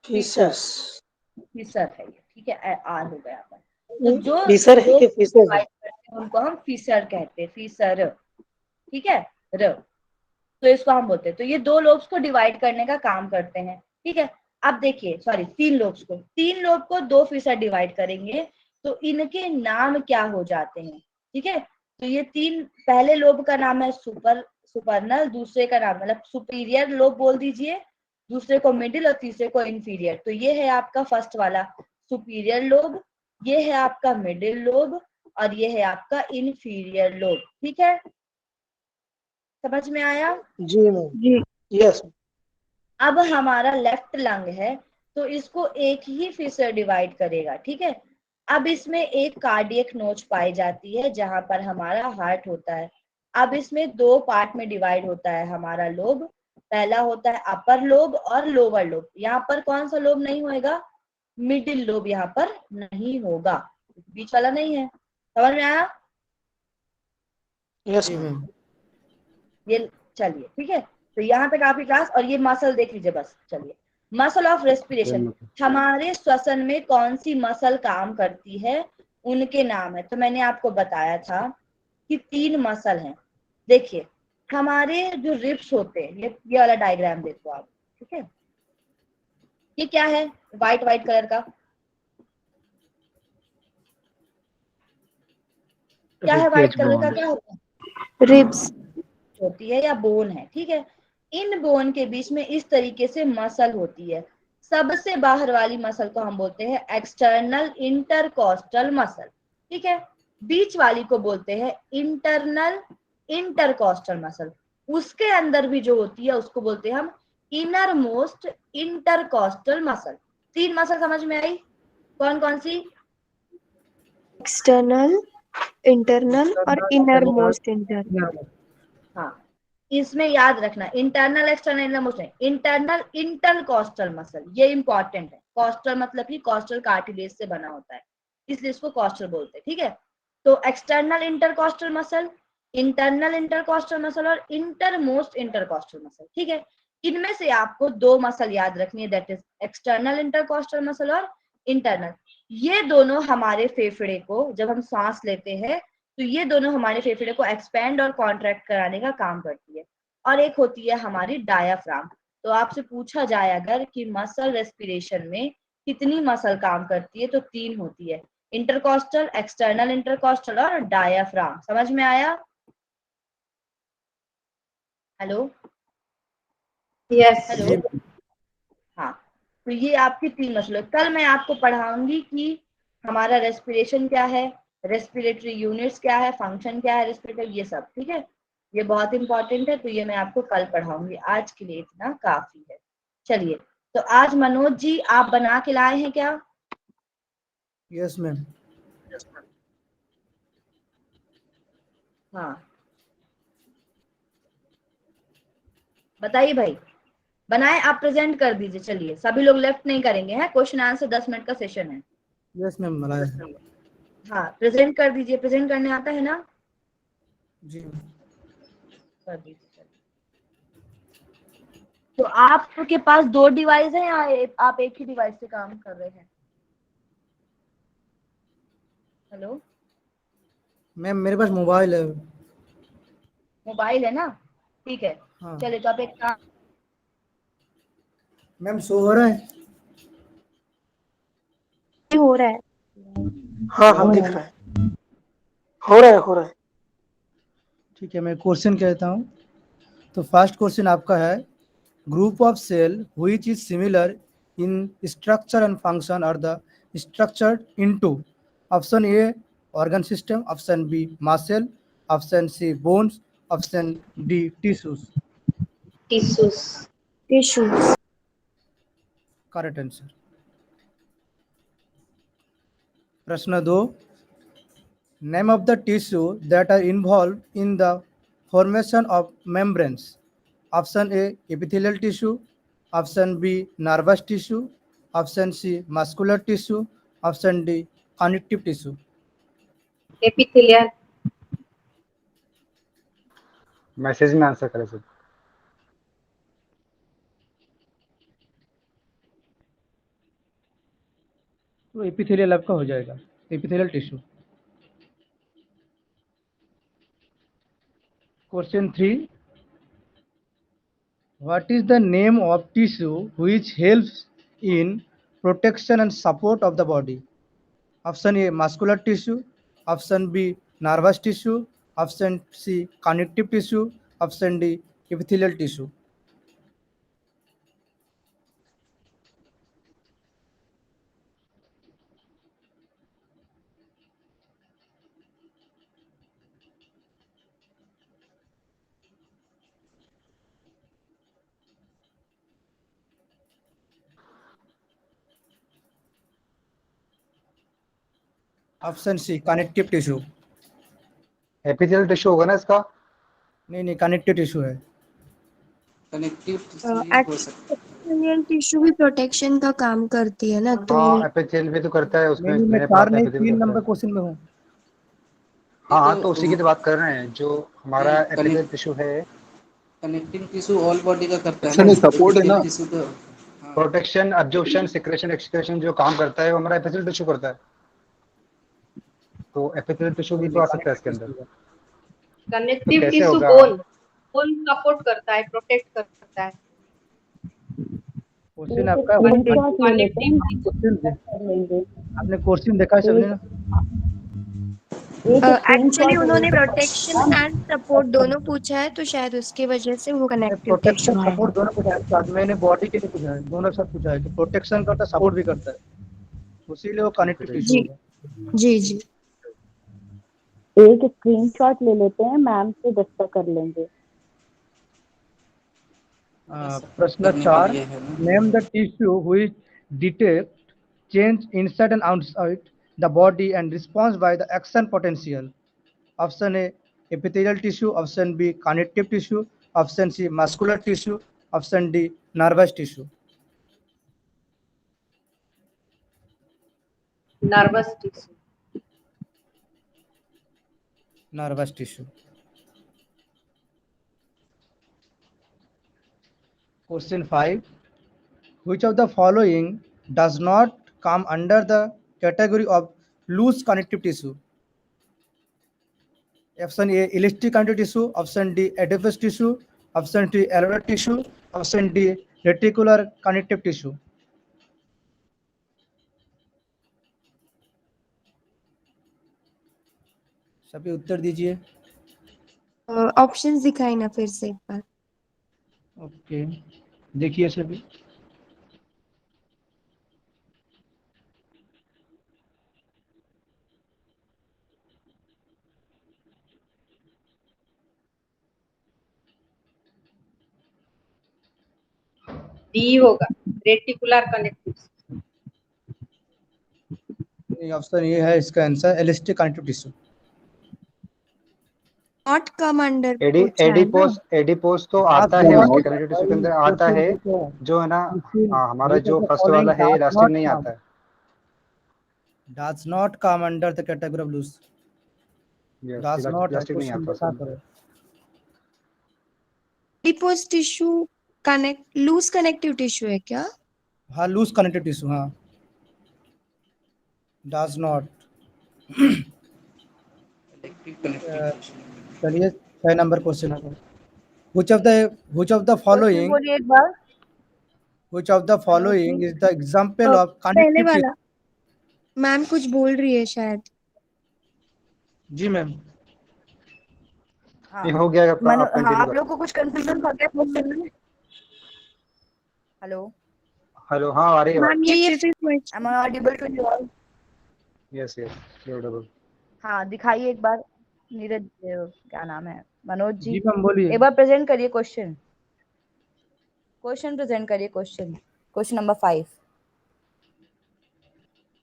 फीसर है ये। ठीक है, आर हो गया पर। तो जो फीसर है लोग कि फीसर है? डिवाइड करते हैं उनको हम फीसर कहते हैं, फीसर। ठीक है, र, तो इसको हम बोलते हैं। तो ये 2 लोब्स को डिवाइड करने का काम करते हैं। ठीक है, अब देखिए, सॉरी 3 लोब को 2 फीसर डिवाइड करेंगे तो इनके नाम क्या हो जाते हैं? ठीक है, तो ये 3, पहले लोब का नाम है सुपरनल, दूसरे का नाम मतलब सुपीरियर लोब बोल दीजिए, दूसरे को मिडिल और तीसरे को इंफीरियर। तो ये है आपका फर्स्ट वाला सुपीरियर लोब, ये है आपका मिडिल लोब और ये है आपका इंफीरियर लोब। ठीक है, समझ में आया? जी मैम। यस। अब हमारा लेफ्ट लंग है तो इसको एक ही फीसर डिवाइड करेगा। ठीक है, अब इसमें एक कार्डियक नोच पाई जाती है जहां पर हमारा हार्ट होता है। अब इसमें 2 पार्ट में डिवाइड होता है हमारा लोब। पहला होता है अपर लोब और लोअर लोब। यहाँ पर कौन सा लोब नहीं होगा? मिडिल लोब यहाँ पर नहीं होगा, बीच वाला नहीं है। समझ में आया? Yes ma'am. ये चलिए, ठीक है, तो यहाँ पे काफी क्लास। और ये मसल देख लीजिए बस। चलिए, मसल ऑफ रेस्पिरेशन, हमारे श्वसन में कौन सी मसल काम करती है उनके नाम है। तो मैंने आपको बताया था कि 3 मसल हैं। देखिए हमारे जो रिब्स होते हैं, ये वाला डायग्राम देखो आप। ठीक है, ये क्या है व्हाइट व्हाइट कलर का? क्या है व्हाइट कलर का? क्या होता है? रिब्स होती है या बोन है। ठीक है, इन बोन के बीच में इस तरीके से मसल होती है। सबसे बाहर वाली मसल को हम बोलते हैं एक्सटर्नल इंटरकॉस्टल मसल। ठीक है, बीच वाली को बोलते हैं इंटरनल इंटरकॉस्टल मसल। उसके अंदर भी जो होती है उसको बोलते हैं हम inner most intercostal muscle. 3 muscle समझ में आई? कौन कौन सी? एक्सटर्नल, इंटरनल और इनर मोस्ट इंटरनल। हाँ, इसमें याद रखना इंटरनल एक्सटर्नल इनर मोस्ट नहीं, इंटरनल इंटरकॉस्टल मसल, ये इंपॉर्टेंट है। कॉस्टल मतलब कि कॉस्टल कार्टिलेज से बना होता है, इसलिए इसको कॉस्टल बोलते हैं। ठीक है, तो external intercostal muscle, internal intercostal muscle और इंटरमोस्ट इंटरकॉस्टल मसल। ठीक है, इनमें से आपको 2 मसल याद रखनी है, that is external intercostal muscle और इंटरनल। ये दोनों हमारे फेफड़े को, जब हम सांस लेते हैं तो ये दोनों हमारे फेफड़े को एक्सपैंड और कॉन्ट्रैक्ट कराने का काम करती है। और एक होती है हमारी डायाफ्राम। तो आपसे पूछा जाए अगर कि मसल रेस्पिरेशन में कितनी मसल काम करती है, तो 3 होती है, इंटरकॉस्टल, एक्सटर्नल इंटरकॉस्टल और डायाफ्राम। समझ में आया? Hello yes. हेलो, हाँ, तो ये आपकी 3 मसल है। कल मैं आपको पढ़ाऊंगी कि हमारा रेस्पिरेशन क्या है, रेस्पिरेटरी यूनिट्स क्या है, फंक्शन क्या है रेस्पिरेटरी, ये सब। ठीक है, ये बहुत इंपॉर्टेंट है, तो ये मैं आपको कल पढ़ाऊंगी। आज के लिए इतना काफी है। चलिए, तो आज मनोज जी आप बना के लाए हैं क्या? Yes ma'am. हाँ, बताइए भाई, बनाए? आप प्रेजेंट कर दीजिए। चलिए, सभी लोग लेफ्ट नहीं करेंगे, हैं, क्वेश्चन आंसर 10 मिनट का सेशन है। यस मैम बनाए। हाँ, प्रेजेंट कर दीजिए। प्रेजेंट करने आता है ना? जी मैम। कर दीजिए। तो आपके पास 2 डिवाइस है या आप एक ही डिवाइस से काम कर रहे हैं? हेलो, मैम मेरे पास मोबाइल है। मोबाइल है ना? ठीक है, हाँ चलिए, तो आप एक काम, मैम, सो हो रहा है। हो रहा है। हाँ हाँ दिख रहा है, हो रहा है, हो रहा है। ठीक है, मैं क्वेश्चन कहता हूँ। तो फर्स्ट क्वेश्चन आपका है, group of cell which is similar in structure and function are the structured into option A organ system, option B muscle, option C bones, option D tissues. tissues. Tissues. Correct answer. प्रश्न 2, name of the tissue that are involve in the formation of membranes. Option A epithelial tissue, option B nervous tissue, option C muscular tissue, option D connective tissue. Epithelial. Message में आंसर करें सर। तो एपिथेलियल आपका हो जाएगा, epithelial tissue. Question 3, what is the name of tissue which helps in protection and support of the body? Option A muscular tissue, option B nervous tissue, option C connective tissue, option D epithelial tissue। Option C connective tissue. Epithelial tissue होगा ना इसका? नहीं, कनेक्टिव टिश्यू है। एपिथेलियल टिश्यू भी प्रोटेक्शन का काम करती है ना, तो हाँ एपिथेलियल भी तो करता है, उसमें नहीं, मैं मैंने पढ़ा 4 था नहीं एपिथेलियल 3 करता नंबर है। क्वेश्चन में हूँ। हाँ तो उसी की तो बात कर रहे हैं, जो हमारा एपिथेलियल टिश्यू है। कनेक्टिंग टिश्यू ऑल बॉडी का करता है अच्छा ना, नहीं सपोर्ट है ना, टिश्यू तो प्रोटेक्शन, अब्जॉर्प्शन, सिक्रेशन, एक्सक्रेशन जो काम करता है वो हमारा एपिथेलियल टिश्यू करता है। तो एपिथेलियल टिश्यू भी तो आ सकता है इसके अंदर। कनेक्टिव कैसे टिश्यू होगा? बोन सपोर्ट करता है, प्रोटेक्ट करता है। क्वेश्चन आपका आपने क्वेश्चन देखा है सबने ना? एक्चुअली उन्होंने प्रोटेक्शन एंड सपोर्ट दोनों पूछा है, तो शायद उसकी वजह से वो कनेक्टिव टिश्यू प्रोटेक्शन है। सपोर्ट दोनों पूछा है, साथ मैंने बॉडी के लिए पूछा है, दोनों साथ पूछा है कि प्रोटेक्शन करता है सपोर्ट भी करता है, उसीलिए वो कनेक्टिव टिश्यू जी होगा। जी जी। एक स्क्रीनशॉट ले लेते हैं, मैम से डिस्कस कर लेंगे। प्रश्न 4, name the tissue which detect change inside and outside the body and response by the action potential. Option A epithelial tissue, option B connective tissue, option C muscular tissue, option D nervous tissue। Nervous tissue. nervous tissue। Question 5, which of the following does not come under the category of loose connective tissue? Option A elastic connective tissue, option D adipose tissue, option D alveolar tissue, option D reticular connective tissue। सभी उत्तर दीजिए। ऑप्शंस दिखाई ना फिर से एक बार। ओके, देखिए सभी। डी होगा, रेटिकुलर कनेक्टिव। ऑप्शन ये है इसका answer, elastic connective tissue. Not come under adipose तो आता है उसके कनेक्टिव टिश्यू के अंदर, आता है जो है ना। हाँ हमारा जो फर्स्ट वाला है इलास्टिक नहीं आता है। Does not come under the category of loose। Does not elastic नहीं आता उसके अंदर। Adipose tissue connect loose connective tissue है क्या? हाँ लूज कनेक्टिव टिश्यू, हाँ डज नॉट। चलिए 6 नंबर क्वेश्चन है। which of the following बोलिए एक बार। which of the following is the example of पहले connective वाला। tissue? मैम कुछ बोल रही है शायद। जी मैम। हाँ ये हो गया आपका, मनो, आप हाँ कंटिन्यू आप करो। लोग को कुछ कंफ्यूजन था क्या क्वेश्चन में? हेलो, हेलो, हाँ आ रही है मैम आवाज। ये फिर am I audible to you all? Yes yes, beautiful. हाँ दिखाइए एक बार, नीरज क्या नाम है, मनोज जी, जी मैम बोलिए। एक बार प्रेजेंट करिए क्वेश्चन। क्वेश्चन प्रेजेंट करिए, question number 5।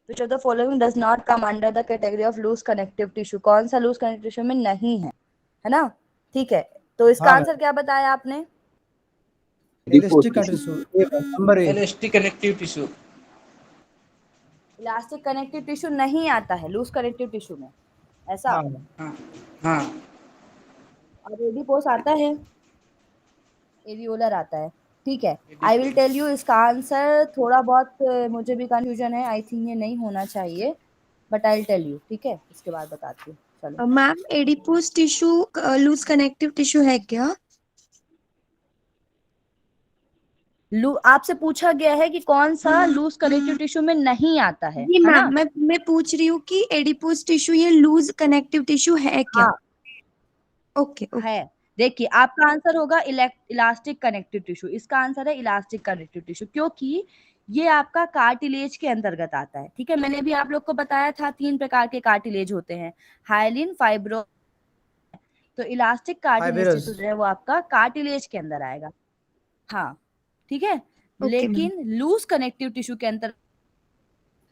Which of the following does not come under the category of loose connective tissue? कौन सा loose connective tissue में नहीं है ना? ठीक है, तो इसका हाँ आंसर मैम, क्या बताया आपने? Elastic tissue number A. Elastic connective tissue. Elastic connective tissue नहीं आता है लूज कनेक्टिव टिश्यू में, ऐसा? हाँ मैम। हाँ हाँ। और एडिपोस आता है, एरियोलर आता है। ठीक है, आई विल टेल यू इसका आंसर। थोड़ा बहुत मुझे भी कंफ्यूजन है, आई थिंक ये नहीं होना चाहिए, but I will tell you, ठीक है, इसके बाद बताती हूँ। चलो, ma'am adipose tissue loose connective tissue है क्या? आपसे पूछा गया है कि कौन सा लूज कनेक्टिव टिश्यू में नहीं आता जी है मैम, ना? मैं पूछ रही हूँ कि एडिपोस टिश्यू ये लूज कनेक्टिव टिश्यू है क्या? हाँ ओके ओके। है। देखिए आपका आंसर होगा इलास्टिक कनेक्टिव टिश्यू। इसका आंसर है इलास्टिक कनेक्टिव टिश्यू, क्योंकि ये आपका कार्टिलेज के अंतर्गत आता है। ठीक है, मैंने भी आप लोग को बताया था 3 प्रकार के कार्टिलेज होते हैं, हाइलिन, फाइब्रो। तो इलास्टिक कार्टिलेज फाइब्रस। टिश्यू जो है वो आपका कार्टिलेज के अंदर आएगा। हाँ ठीक है, ओके मैम। लेकिन लूज कनेक्टिव टिश्यू के अंदर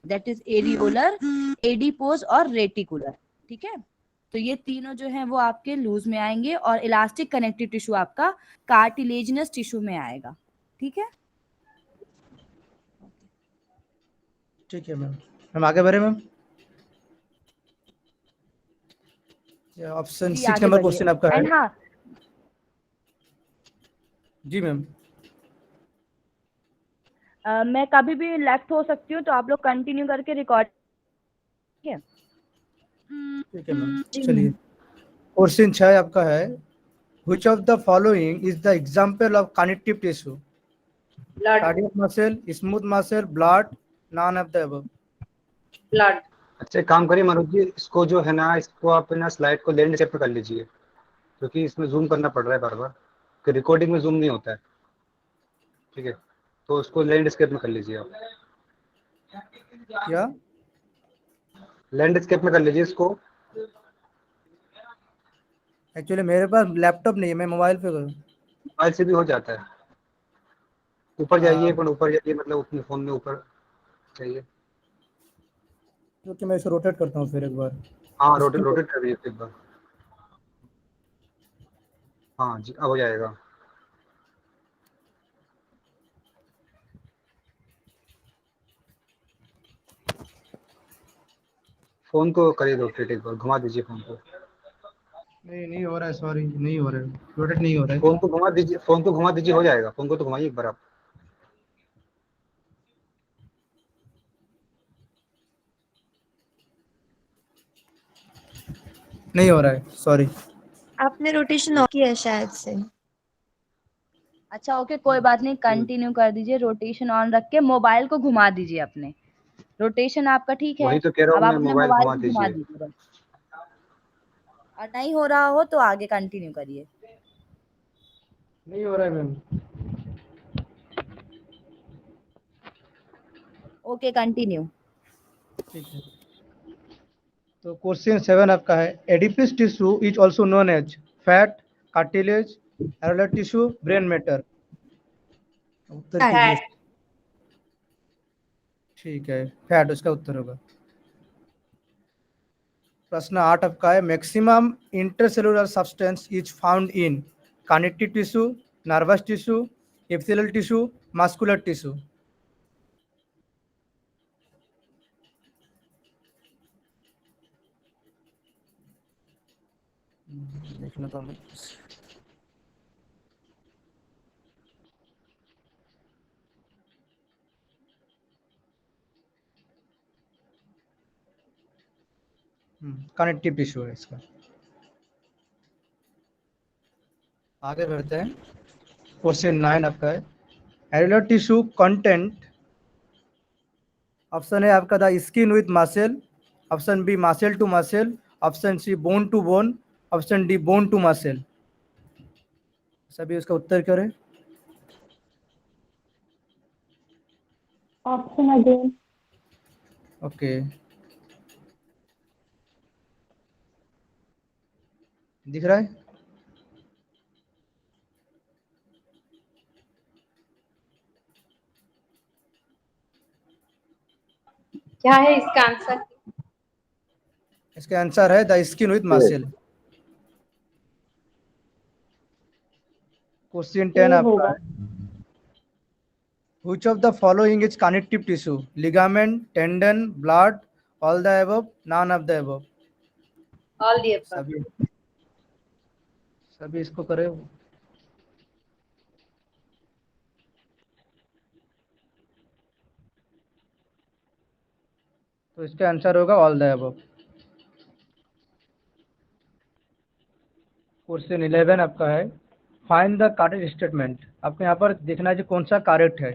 दैट इज एरियोलर, एडिपोज और रेटिकुलर। ठीक है, तो ये तीनों जो हैं वो आपके लूज में आएंगे, और इलास्टिक कनेक्टिव टिश्यू आपका कार्टिलेजिनस टिश्यू में आएगा। ठीक है, ठीक है मैम। हम आगे बढ़े मैम। ऑप्शन जी 6 आगे नंबर बढ़िए। क्वेश्चन आपका है। एंड हाँ, जी मैम। मैं कभी भी लेफ्ट हो सकती हूँ, तो आप लोग कंटिन्यू करके रिकॉर्ड। ठीक है, ठीक है मैम, जी चलिए। मैम। क्वेश्चन 6 आपका है, which of the following is the example of connective tissue? Blood. Cardiac muscle, smooth muscle, blood, none of the above. Blood. अच्छा, एक काम करिए मनोज जी, इसको जो है ना, इसको आप ना स्लाइड को लैंडस्केप पे कर लीजिए, क्योंकि इसमें जूम करना पड़ रहा है बार बार, कि रिकॉर्डिंग में जूम नहीं होता है। ठीक है, तो उसको लैंडस्केप में कर लीजिए आप। क्या? लैंडस्केप में कर लीजिए इसको। एक्चुअली मेरे पास लैपटॉप नहीं है, मैं मोबाइल पे करूँ। मोबाइल से भी हो जाता है। ऊपर जाइए, पर ऊपर जाइए, मतलब अपने फोन में ऊपर जाइए। क्योंकि मैं इसे रोटेट करता हूँ फिर एक बार। हाँ, रोटेट रोटेट कर दीजिए एक बार। हाँ जी, अब हो जाएगा। फोन को करिए रोटेट, एक बार घुमा दीजिए फोन को। नहीं हो रहा है, सॉरी, नहीं हो रहा है, रोटेट नहीं हो रहा है। फोन को घुमा दीजिए, फोन को घुमा दीजिए, हो जाएगा। फोन को तो घुमाइए एक बार आप। नहीं हो रहा है, सॉरी। आपने रोटेशन ऑफ किया है शायद से। अच्छा ओके, कोई बात नहीं, कंटिन्यू कर दीजिए। रोटेशन ऑन रख के मोबाइल को घुमा दीजिए अपने। रोटेशन आपका ठीक है, वही तो कह रहा अब हूँ आप मैं, अपने मोबाइल मोबाइल घुमा को घुमा दीजिए। दीजिए बस। और नहीं हो रहा हो तो आगे कंटिन्यू करिए। नहीं हो रहा है मैम। Okay continue. ठीक है, तो क्वेश्चन 7 आपका है, adipose tissue is also known as fat, cartilage, areolar tissue, brain matter. उत्तर कीजिए। ठीक है, फैट उसका उत्तर होगा। प्रश्न 8 आपका है, maximum intercellular substance is found in connective tissue, nervous tissue, epithelial tissue, muscular tissue. देखना तो कनेक्टिव टिश्यू है इसका। आगे बढ़ते हैं। क्वेश्चन 9 आपका है, एरुलर टिश्यू कंटेंट ऑप्शन है आपका the skin with muscle, option B muscle to muscle, option C bone to bone, option D bone to muscle. सभी उसका उत्तर करें। Option again. ओके, दिख रहा है? क्या है इसका आंसर? इसका आंसर है the skin with muscle. Question 10 ए आपका होगा। है, which of the following is connective tissue? Ligament, tendon, blood, all the above, none of the above। All the above. सभी सभी इसको करें। तो इसका आंसर होगा ऑल द अबव। क्वेश्चन 11 आपका है, फाइंड द करेक्ट स्टेटमेंट। आपको यहाँ पर देखना है कि कौन सा करेक्ट है।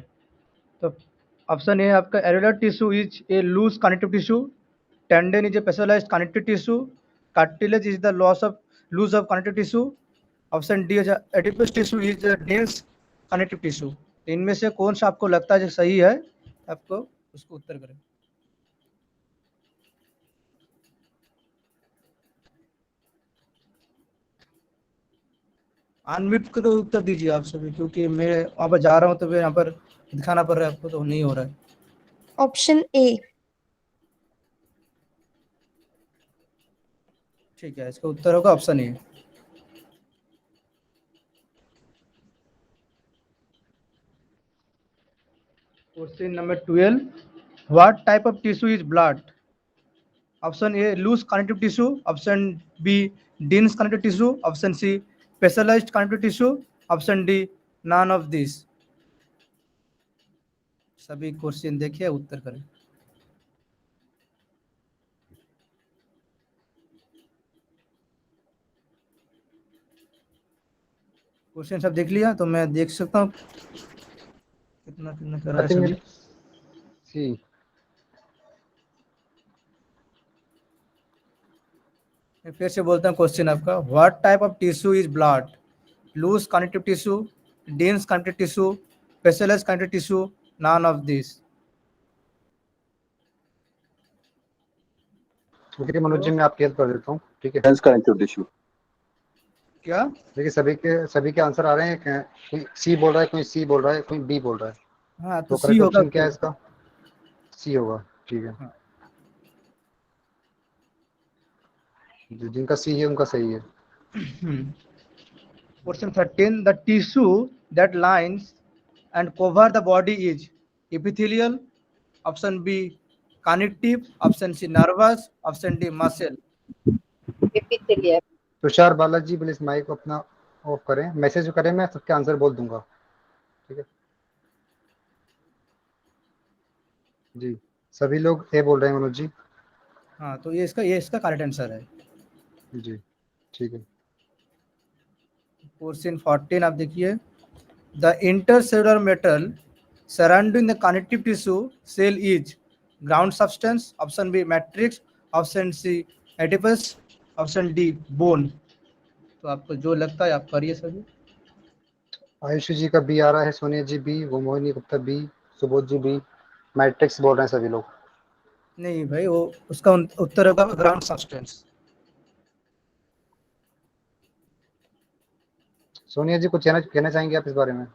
तो ऑप्शन ए आपका areolar tissue is a loose connective tissue, tendon is a specialised connective tissue, cartilage is the loss of loose of connective tissue, option D adipose tissue is the dense connective tissue. तो इनमें से कौन सा आपको लगता है जो सही है, आपको उसको उत्तर करें। अनम्यूट करके उत्तर दीजिए आप सभी, क्योंकि मैं वहाँ पर जा रहा हूँ तो फिर यहाँ पर दिखाना पड़ रहा है आपको, तो नहीं हो रहा है। Option A. ठीक है, इसका उत्तर होगा option A. Question number 12, what type of tissue is blood? Option A loose connective tissue, option B dense connective tissue, option C specialised connective tissue, option D none of this. सभी क्वेश्चन देखिए, उत्तर करें। क्वेश्चन सब देख लिया, तो मैं देख सकता हूँ कितना कितना कर रहा है सभी। सी। मैं फिर से बोलता हूँ क्वेश्चन आपका, what type of tissue is blood? Loose connective tissue, dense connective tissue, specialised connective tissue, none of this. देखिए मनोज जी, मैं आपकी हेल्प कर देता हूँ, ठीक है। Dense connective tissue. क्या? देखिए सभी के आंसर आ रहे हैं। कोई सी बोल रहा है, कोई सी बोल रहा है, कोई बी बोल रहा है। हाँ, तो तो सी करेक्ट होगा। ऑप्शन क्या है इसका? सी होगा, ठीक है। हाँ। जिनका सी है उनका सही है। Question 13, the tissue that lines and cover the body is epithelial, option B connective, option C nervous, option D muscle। Epithelial. Tushar Balaji please mike अपना ऑफ करें, मैसेज करें, मैं सबके आंसर बोल दूंगा, ठीक है जी। सभी लोग ए बोल रहे हैं मनोज जी। हाँ, तो ये इसका करेक्ट आंसर है जी, ठीक है। क्वेश्चन 14 आप देखिए, the intercellular metal surrounding the connective tissue cell is ground substance, option B matrix, option C adipose, option D bone. तो आपको जो लगता है आप करिए सभी। आयुष जी का बी आ रहा है, सोनिया जी बी, वो Mohini Gupta B, Subodh ji B, matrix बोल रहे हैं सभी लोग। नहीं भाई, वो उसका उत्तर होगा ग्राउंड सब्सटेंस। सोनिया जी कुछ कहना चाहेंगे आप इस बारे में?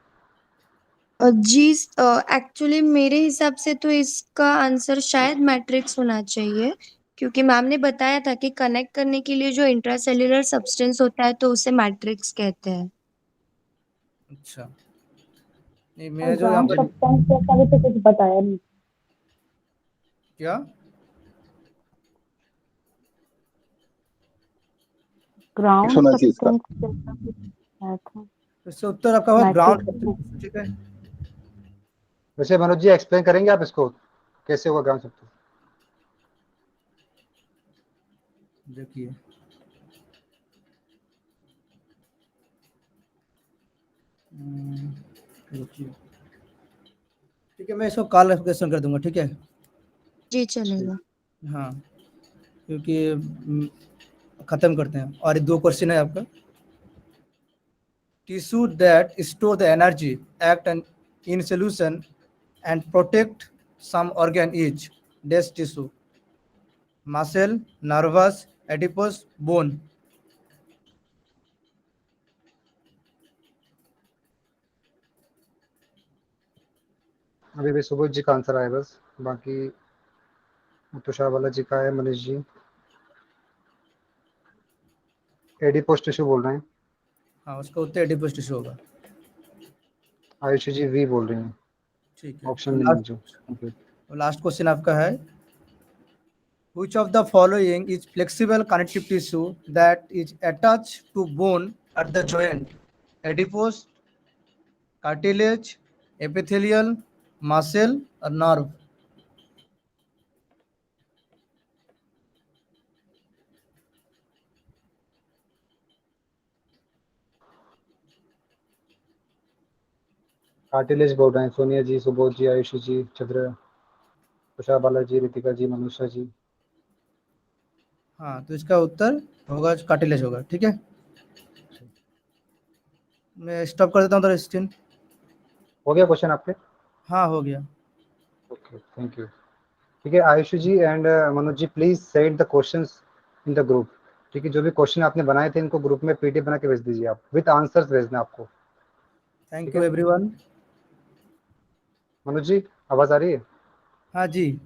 जी, एक्चुअली मेरे हिसाब से तो इसका आंसर शायद मैट्रिक्स होना चाहिए, क्योंकि मैम ने बताया था कि कनेक्ट करने के लिए जो इंट्रासेल्युलर सब्सटेंस होता है तो उसे मैट्रिक्स कहते हैं। अच्छा, नहीं मैं जो यहाँ ग्राउंड पर सब्सटेंस जैसा भी तो कुछ बताया नहीं। क्या ग्राउंड सुना चाहिए इसका। सब्सटेंस जैसा कुछ बताया था। इससे उत्तर आपका होगा ग्राउंड। मैट्रिक्स। ठीक है, वैसे मनोज जी एक्सप्लेन करेंगे आप इसको, कैसे होगा ग्राउंड सब्सटेंस? देखिए रुकिए। ठीक है, मैं इसको कॉल क्वेश्चन कर दूंगा, ठीक है। जी चलेगा। हाँ, क्योंकि खत्म करते हैं। और 2 क्वेश्चन है आपका। Tissue that store the energy act in solution and protect some organ each dash tissue muscle nervous adipose bone अभी भी सुबोध जी का आंसर आया बस, बाकी तुषार बालाजी का है, मनीष जी एडिपोस टिश्यू बोल रहे हैं, हाँ उसका उत्तर adipose tissue होगा। आयुषी जी वी बोल रही हैं, ठीक है। ऑप्शन नहीं है जो। ओके, लास्ट क्वेश्चन आपका है which of the following is flexible connective tissue that is attached to bone at the joint adipose cartilage epithelial muscle or nerve cartilage बोल रहे हैं सोनिया जी, सुबोध जी, आयुषी जी, चंद्र, तुषार बालाजी, रितिका जी, मनुषा जी। हाँ तो इसका उत्तर होगा कार्टिलेज होगा। ठीक है, मैं स्टॉप कर देता हूँ स्क्रीन। हो गया क्वेश्चन आपके? हाँ हो गया। Okay, thank you. ठीक है Aayushi ji and Manoj ji, please send the questions in the group. ठीक है, जो भी क्वेश्चन आपने बनाए थे इनको ग्रुप में पीडीएफ बना के भेज दीजिए आप, विद आंसर्स भेजना आपको। थैंक ठीक यू है एवरीवन। मनोज जी, आवाज आ रही है? हाँ जी,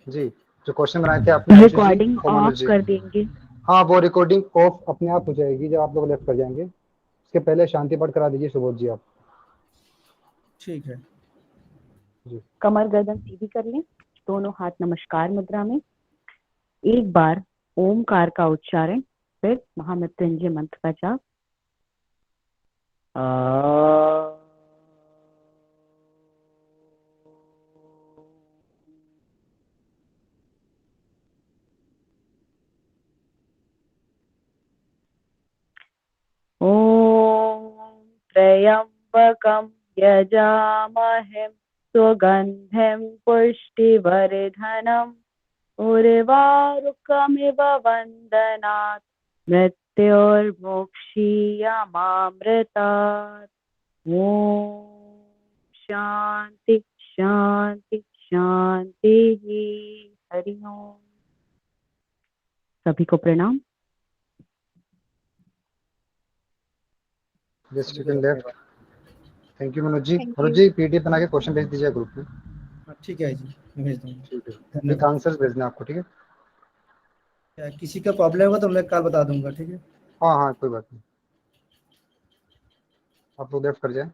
जी, जो क्वेश्चन बनाए थे आपने आयुषी जी रिकॉर्डिंग और मनोज ऑफ जी, कर देंगे। हाँ वो रिकॉर्डिंग ऑफ अपने आप हो जाएगी जब आप लोग लेफ्ट कर जाएंगे। उसके पहले शांति पाठ करा दीजिए सुबोध जी आप। ठीक है। जी कमर गर्दन सीधी कर लें, दोनों हाथ नमस्कार मुद्रा में। एक बार ओमकार का उच्चारण, फिर महामृत्युंजय मंत्र का जाप। ॐ त्र्यम्बकं यजामहे सुगन्धिं पुष्टिवर्धनम् उर्वारुकमिव वन्दनात् मृत्योर्मुक्षीयमामृतात्। ॐ शान्ति शान्ति शान्तिः। हरि ओम। सभी को प्रणाम। Just you can left. Thank you Manoj ji. Thank Manoj you. जी पीडीएफ बना के क्वेश्चन भेज दीजिए ग्रुप में। हाँ, ठीक है जी, मैं भेज दूंगा। ठीक है, विद धन्यवाद। आंसर्स भेजना आपको। ठीक है, किसी का प्रॉब्लम होगा तो मैं कल बता दूंगा। ठीक है। हाँ हाँ कोई बात नहीं, आप लोग लेफ्ट कर जाए।